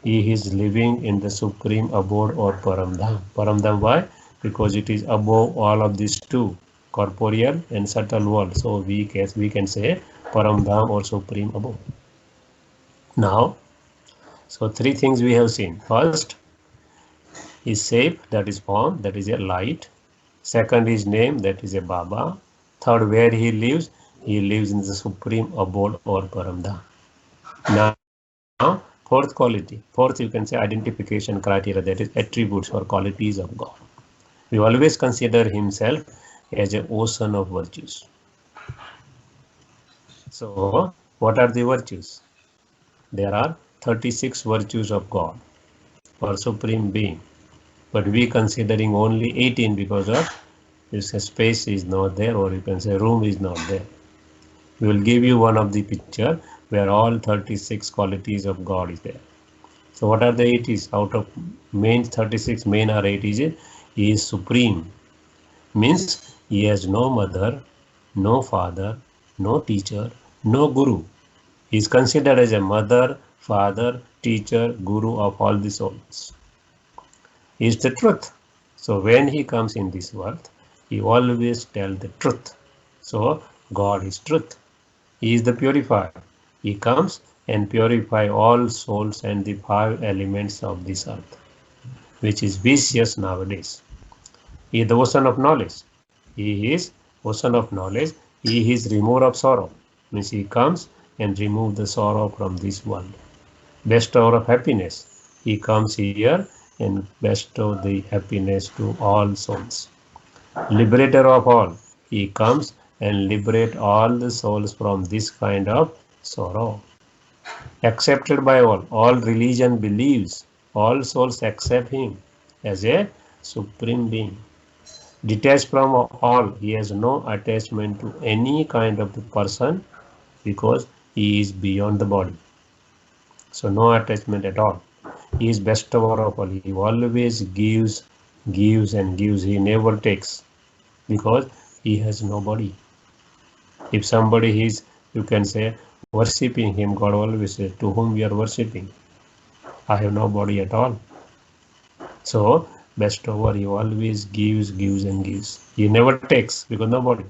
he is living in the Supreme Abode or Paramdham. Paramdham why? Because it is above all of these two, corporeal and subtle world. So we can say Paramdham or Supreme Abode. Now, so three things we have seen. First is shape, that is form, that is a light. Second is name, that is a Baba. Third, where he lives in the Supreme Abode or Paramdham. Now, fourth quality, fourth you can say identification criteria, that is attributes or qualities of God. We always consider himself as an ocean of virtues. So, what are the virtues? There are 36 virtues of God or Supreme Being, but we considering only 18 because of this space is not there, or you can say room is not there. We will give you one of the picture where all 36 qualities of God is there. So what are the 80s? Out of main 36, main are 80s. He is supreme. Means he has no mother, no father, no teacher, no guru. He is considered as a mother, father, teacher, guru of all the souls. is the truth. So when he comes in this world, he always tells the truth. So God is truth. He is the purifier. He comes and purify all souls and the five elements of this earth, which is vicious nowadays. He is the ocean of knowledge. He is ocean of knowledge. He is remover of sorrow. Means he comes and remove the sorrow from this world. Bestower of happiness. He comes here and bestow the happiness to all souls. Liberator of all. He comes and liberate all the souls from this kind of sorrow. Accepted by all. All religion believes. All souls accept him as a supreme being. Detached from all. He has no attachment to any kind of the person because he is beyond the body. So no attachment at all. He is bestower of all. He always gives, gives and gives. He never takes because he has no body. If somebody is, you can say, worshipping him, God always says, to whom we are worshipping? I have no body at all. So bestower, he always gives, gives and gives. He never takes because no body.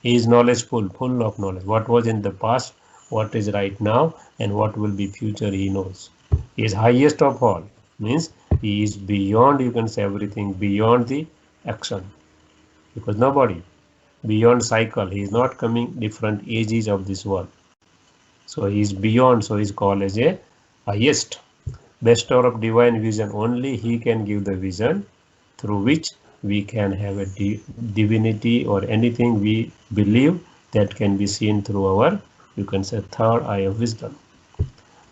He is knowledgeful, full of knowledge. What was in the past, what is right now, and what will be future, he knows. He is highest of all. Means he is beyond, you can say, everything, beyond the action. Because nobody. Beyond cycle. He is not coming different ages of this world. So he is beyond, so he is called as a highest. Bestower of divine vision. Only he can give the vision through which we can have a divinity or anything we believe that can be seen through our, you can say, third eye of wisdom.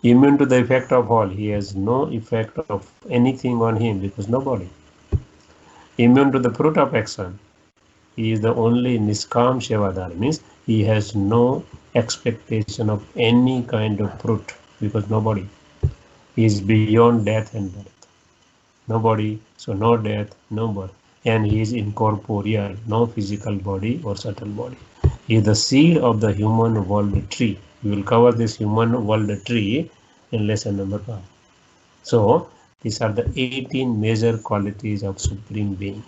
Immune to the effect of all. He has no effect of anything on him because nobody. Immune to the fruit of action. He is the only Niskam Shevadar, means he has no expectation of any kind of fruit because nobody. He is beyond death and birth. Nobody, so no death, no birth. And he is incorporeal, no physical body or subtle body. He is the seed of the human world tree. We will cover this human world tree in lesson number 5. So these are the 18 major qualities of Supreme Being.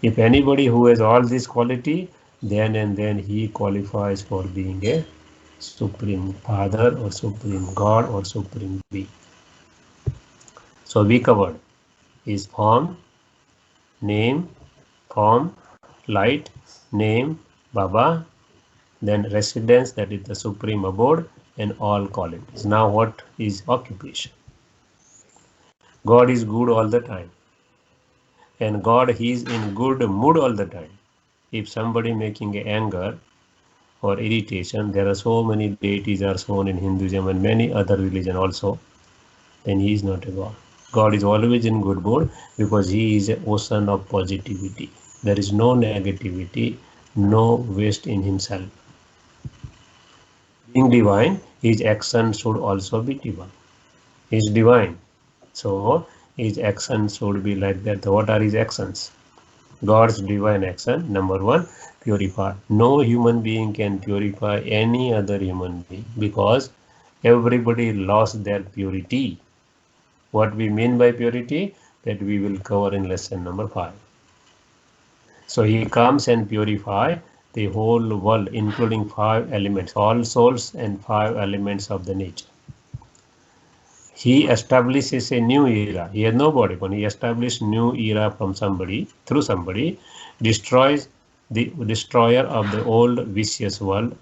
If anybody who has all these quality, then and then he qualifies for being a Supreme Father or Supreme God or Supreme Being. So we covered his form, name, form, light, name, Baba, then residence, that is the supreme abode, and all qualities. Now what is occupation? God is good all the time. And God, he is in good mood all the time. If somebody making anger or irritation, there are so many deities are shown in Hinduism and many other religion also, then he is not a God. God is always in good mood because he is an ocean of positivity. There is no negativity, no waste in himself. Being divine, his action should also be divine. He is divine. So his actions should be like that. What are his actions? God's divine action, number 1, purify. No human being can purify any other human being because everybody lost their purity. What we mean by purity, that we will cover in lesson number 5. So he comes and purify the whole world, including 5 elements, all souls and 5 elements of the nature. He establishes a new era. He has no body, but he establishes new era from somebody, through somebody, destroys the destroyer of the old vicious world.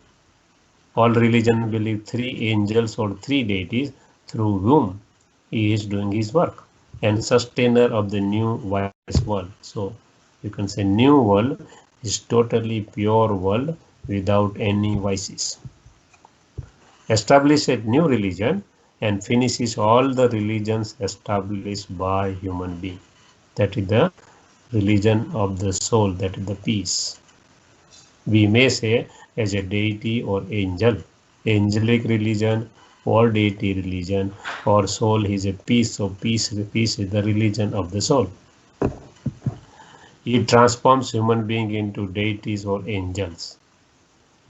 All religion believe 3 angels or 3 deities through whom he is doing his work, and sustainer of the new wise world. So you can say new world is totally pure world without any vices. Establish a new religion and finishes all the religions established by human being. That is the religion of the soul, that is the peace. We may say as a deity or angel, angelic religion or deity religion, or soul is a peace. So peace is the religion of the soul. It transforms human being into deities or angels.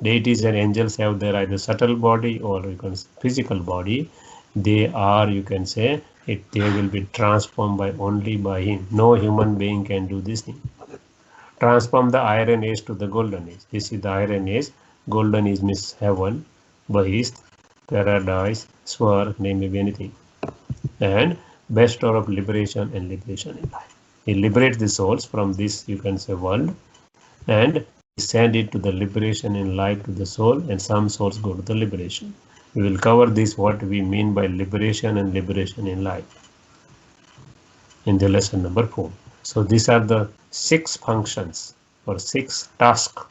Deities and angels have their either subtle body or you can physical body. They are, you can say, they will be transformed by only by him. No human being can do this thing. Transform the iron age to the golden age. This is the iron age. Golden age means heaven, bahist, paradise, swarg, name may be anything. And bestower of liberation and liberation in life. He liberates the souls from this, you can say, world, and send it to the liberation in life to the soul, and some souls go to the liberation. We will cover this, what we mean by liberation and liberation in life, in the lesson number 4. So these are the 6 functions or 6 tasks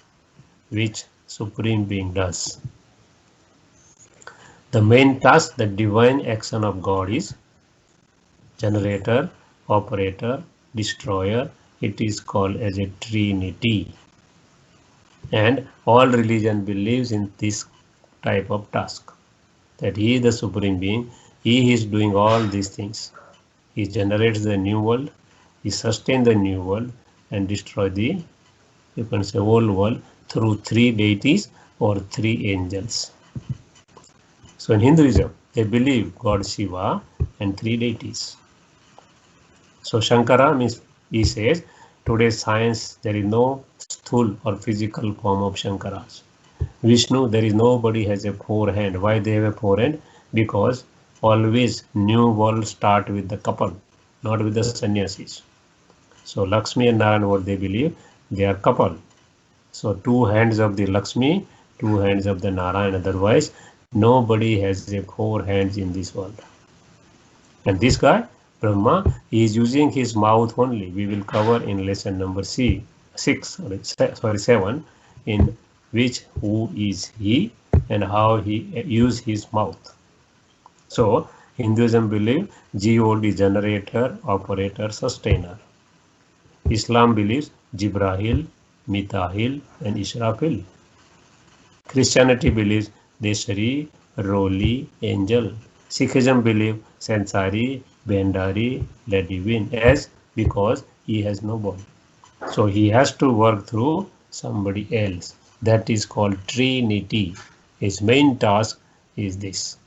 which Supreme Being does. The main task, the divine action of God, is generator, operator, destroyer. It is called as a Trinity. And all religion believes in this type of task, that he is the Supreme Being, he is doing all these things. He generates the new world, he sustains the new world and destroy the, you can say, old world through 3 deities or 3 angels. So in Hinduism, they believe God Shiva and 3 deities. So Shankara means, he says, today's science, there is no sthul or physical form of Shankaras. Vishnu, there is nobody has a 4 hand. Why they have a 4 hand? Because always new world start with the couple, not with the sannyasis. So Lakshmi and Narayan, what they believe, they are couple. So 2 hands of the Lakshmi, 2 hands of the Narayan. Otherwise, nobody has a 4 hands in this world. And this guy, Brahma, he is using his mouth only. We will cover in lesson number 7, in which who is he and how he use his mouth. So Hinduism believe God, generator, operator, sustainer. Islam believes Jibrahil, Mikhail and Israfil. Christianity believes Deshari, Roli, angel. Sikhism believes Sansari, Bhandari, the divine, as because he has no body. So he has to work through somebody else. That is called Trinity. His main task is this.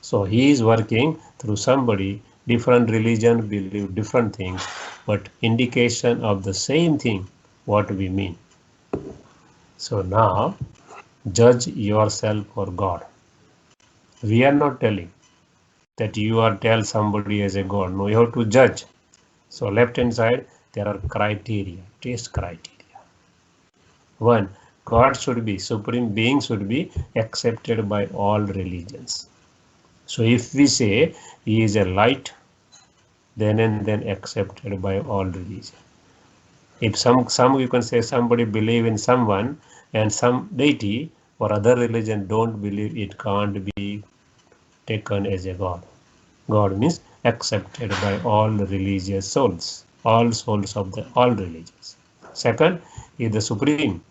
So he is working through somebody. Different religion believe different things, but indication of the same thing, what we mean. So now, judge yourself for God. We are not telling that you are tell somebody as a God. No, you have to judge. So left hand side, there are criteria, test criteria. 1, God should be, Supreme Being should be accepted by all religions. So if we say he is a light, then and then accepted by all religions. If some you can say somebody believe in someone and some deity or other religion don't believe, it can't be taken as a God. God means accepted by all religious souls, all souls of the all religions. Second is the Supreme.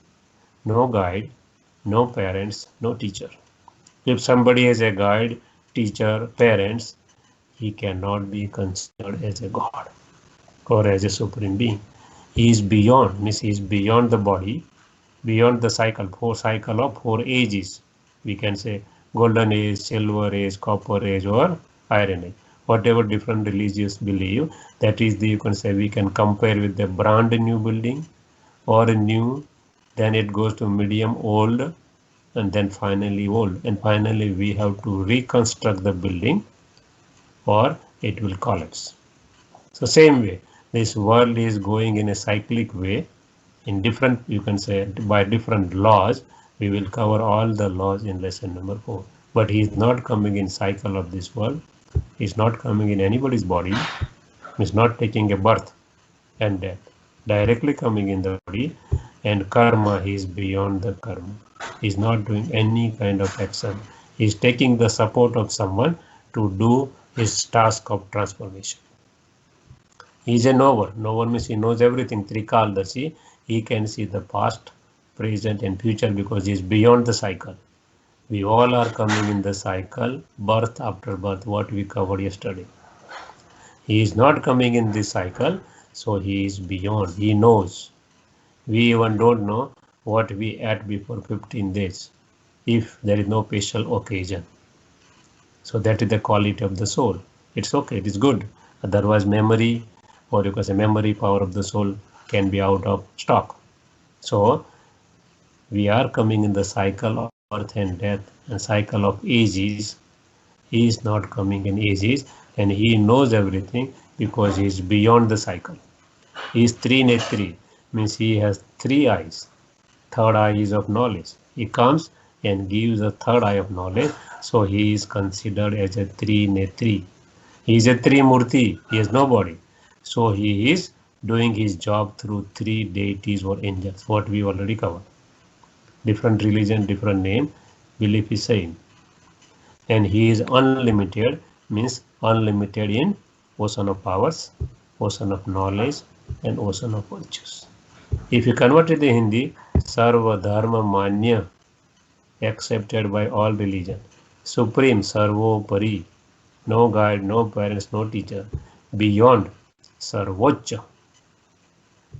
No guide, no parents, no teacher. If somebody has a guide, teacher, parents, he cannot be considered as a God or as a Supreme Being. He is beyond, means he is beyond the body, beyond the cycle, 4 cycle of 4 ages. We can say golden age, silver age, copper age or iron age. Whatever different religions believe, that is the, you can say, we can compare with the brand new building or a new, then it goes to medium old and then finally old, and finally we have to reconstruct the building or it will collapse. So same way, this world is going in a cyclic way in different, you can say, by different laws. We will cover all the laws in lesson number 4. But he is not coming in cycle of this world. He is not coming in anybody's body. He is not taking a birth and death. Directly coming in the body, and karma, he is beyond the karma. He is not doing any kind of action. He is taking the support of someone to do his task of transformation. He is a knower. Knower means he knows everything. Trikaldarshi. He can see the past, present and future because he is beyond the cycle. We all are coming in the cycle, birth after birth, what we covered yesterday. He is not coming in this cycle, so he is beyond. He knows. We even don't know what we ate before 15 days if there is no special occasion. So that is the quality of the soul. it's okay, it is good. Otherwise, memory, or you can say memory power of the soul, can be out of stock. So we are coming in the cycle of birth and death and cycle of ages. He is not coming in ages, and he knows everything because he is beyond the cycle. He is Trinetri, means he has three eyes. Third eye is of knowledge. He comes and gives a third eye of knowledge, so he is considered as a Trinetri. He is a Trimurti, he has no body. So he is doing his job through three deities or angels, what we already covered. Different religion, different name, belief is same. And he is unlimited, means unlimited in ocean of powers, ocean of knowledge, and ocean of virtues. If you convert it in Hindi, Sarva Dharma Manya, accepted by all religion, supreme, Sarvopari, no guide, no parents, no teacher, beyond, Sarvocha.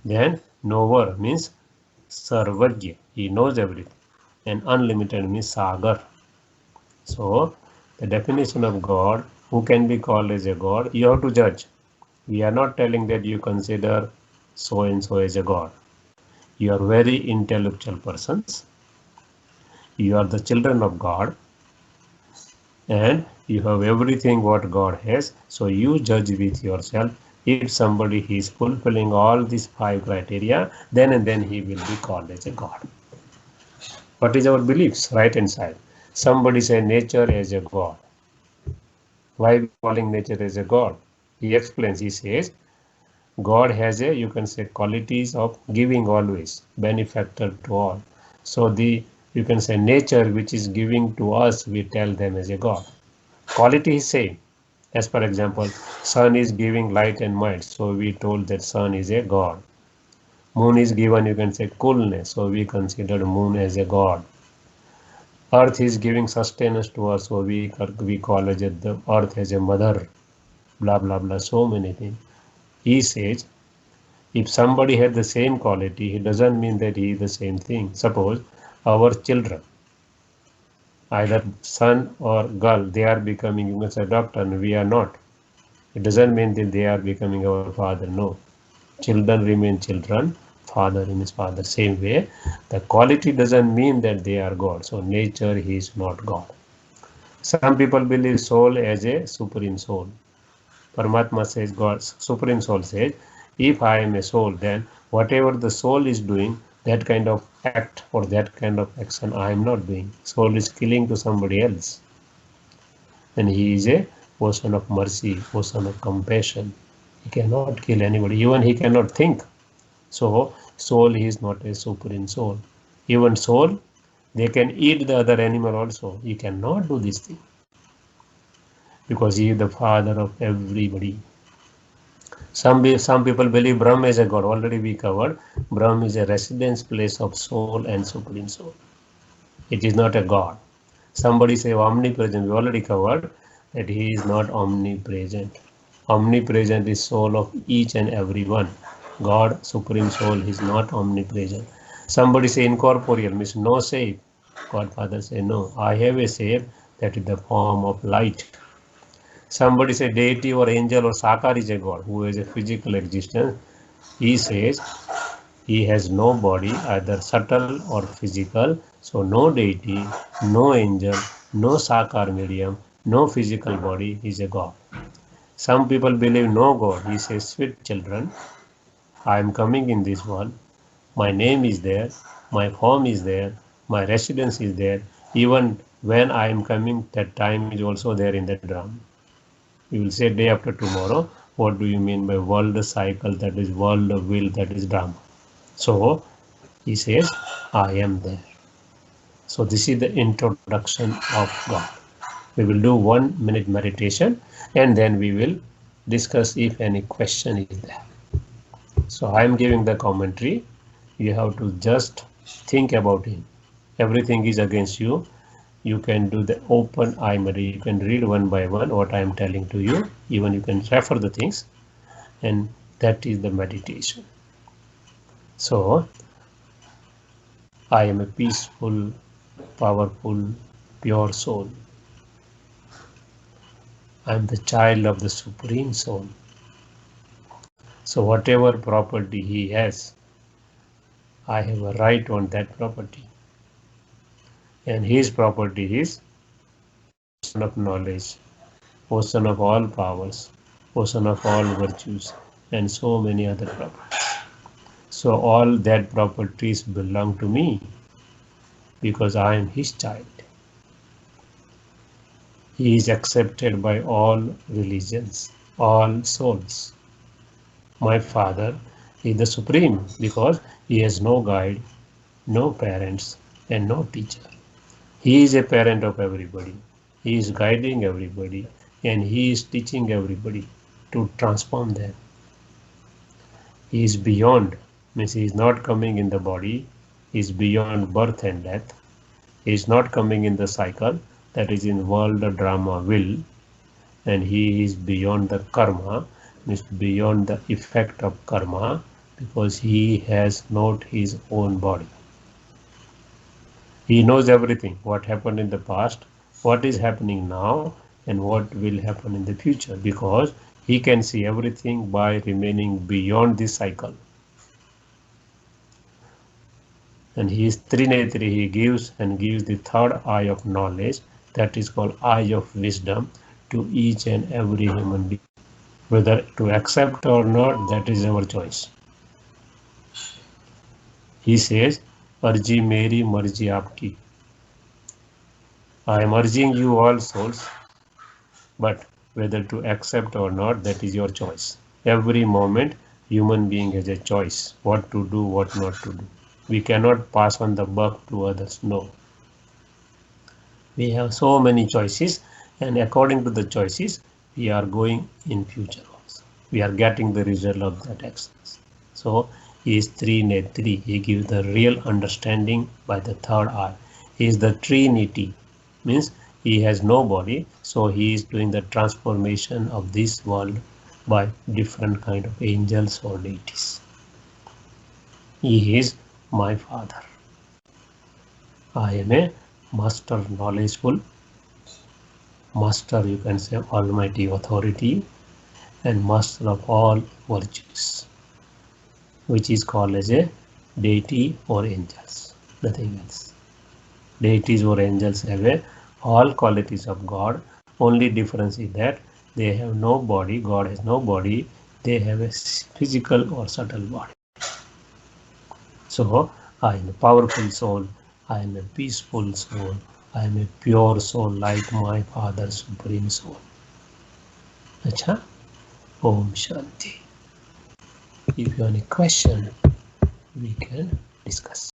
Then knower means Sarvajya, he knows everything, and unlimited means Sagar. So the definition of God, who can be called as a God, you have to judge. We are not telling that you consider so and so as a God. You are very intellectual persons. You are the children of God, and you have everything what God has. So you judge with yourself. If somebody is fulfilling all these 5 criteria, then and then he will be called as a God. What is our beliefs? Right hand side. Somebody say nature as a God. Why we calling nature as a God? He explains, he says, God has a, you can say, qualities of giving always, benefactor to all. So you can say nature which is giving to us, we tell them as a God. Quality is same. As for example, sun is giving light and might, so we told that sun is a God. Moon is given, you can say, coolness, so we consider moon as a God. Earth is giving sustenance to us, so we call it the earth as a mother, blah blah blah, so many things. He says, if somebody has the same quality, it doesn't mean that he is the same thing. Suppose our children, either son or girl, they are becoming, you can say, doctor, and we are not. It doesn't mean that they are becoming our father. No. Children remain children, father remains father. Same way, the quality doesn't mean that they are God. So nature, he is not God. Some people believe soul as a supreme soul. Paramatma says, God, supreme soul says, if I am a soul, then whatever the soul is doing, that kind of act or that kind of action I am not doing. Soul is killing to somebody else. And he is a person of mercy, person of compassion. He cannot kill anybody, even he cannot think. So soul is not a supreme soul. Even soul, they can eat the other animal also. He cannot do this thing because he is the father of everybody. Some people believe Brahm is a God. Already we covered. Brahm is a residence place of soul and supreme soul. It is not a God. Somebody say omnipresent. We already covered that he is not omnipresent. Omnipresent is soul of each and every one. God, supreme soul, is not omnipresent. Somebody say incorporeal, means no shape. Godfather say no. I have a shape, that is the form of light. Somebody say deity or angel or Sakar is a God who has a physical existence. He says he has no body, either subtle or physical. So no deity, no angel, no Sakar medium, no physical body is a God. Some people believe no God. He says, sweet children, I am coming in this world. My name is there, my form is there, my residence is there. Even when I am coming, that time is also there in the drama. You will say day after tomorrow. What do you mean by world cycle? That is world will, that is drama. So he says, I am there. So this is the introduction of God. We will do 1 minute meditation and then we will discuss if any question is there. So I am giving the commentary. You have to just think about him. Everything is against you. You can do the open eye meditation. You can read one by one what I am telling to you. Even you can refer the things, and that is the meditation. So I am a peaceful, powerful, pure soul. I am the child of the Supreme Soul. So whatever property he has, I have a right on that property. And his property is ocean of knowledge, ocean of all powers, ocean of all virtues, and so many other properties. So all that properties belong to me because I am his child. He is accepted by all religions, all souls. My father is the supreme because he has no guide, no parents, and no teacher. He is a parent of everybody. He is guiding everybody and he is teaching everybody to transform them. He is beyond, means he is not coming in the body, he is beyond birth and death. He is not coming in the cycle that is in world drama will, and he is beyond the karma, means beyond the effect of karma, because he has not his own body. He knows everything, what happened in the past, what is happening now, and what will happen in the future, because he can see everything by remaining beyond this cycle. And he is Trinetri, he gives the third eye of knowledge, that is called eye of wisdom, to each and every human being. Whether to accept or not, that is our choice. He says, Arji meri marji aapki. I am urging you all souls, but whether to accept or not, that is your choice. Every moment, human being has a choice, what to do, what not to do. We cannot pass on the buck to others, no. We have so many choices, and according to the choices, we are going in future also. We are getting the result of that actions. So he is Trinetri. He gives the real understanding by the third eye. He is the Trinity, means he has no body, so he is doing the transformation of this world by different kind of angels or deities. He is my father. I am a master knowledgeful, master, you can say almighty authority, and master of all virtues, which is called as a deity or angels, nothing else. Deities or angels have all qualities of God. Only difference is that they have no body, God has no body, they have a physical or subtle body. So I am a powerful soul, I am a peaceful soul, I am a pure soul like my Father, Supreme Soul. Acha? Om Shanti. If you have any question, we can discuss.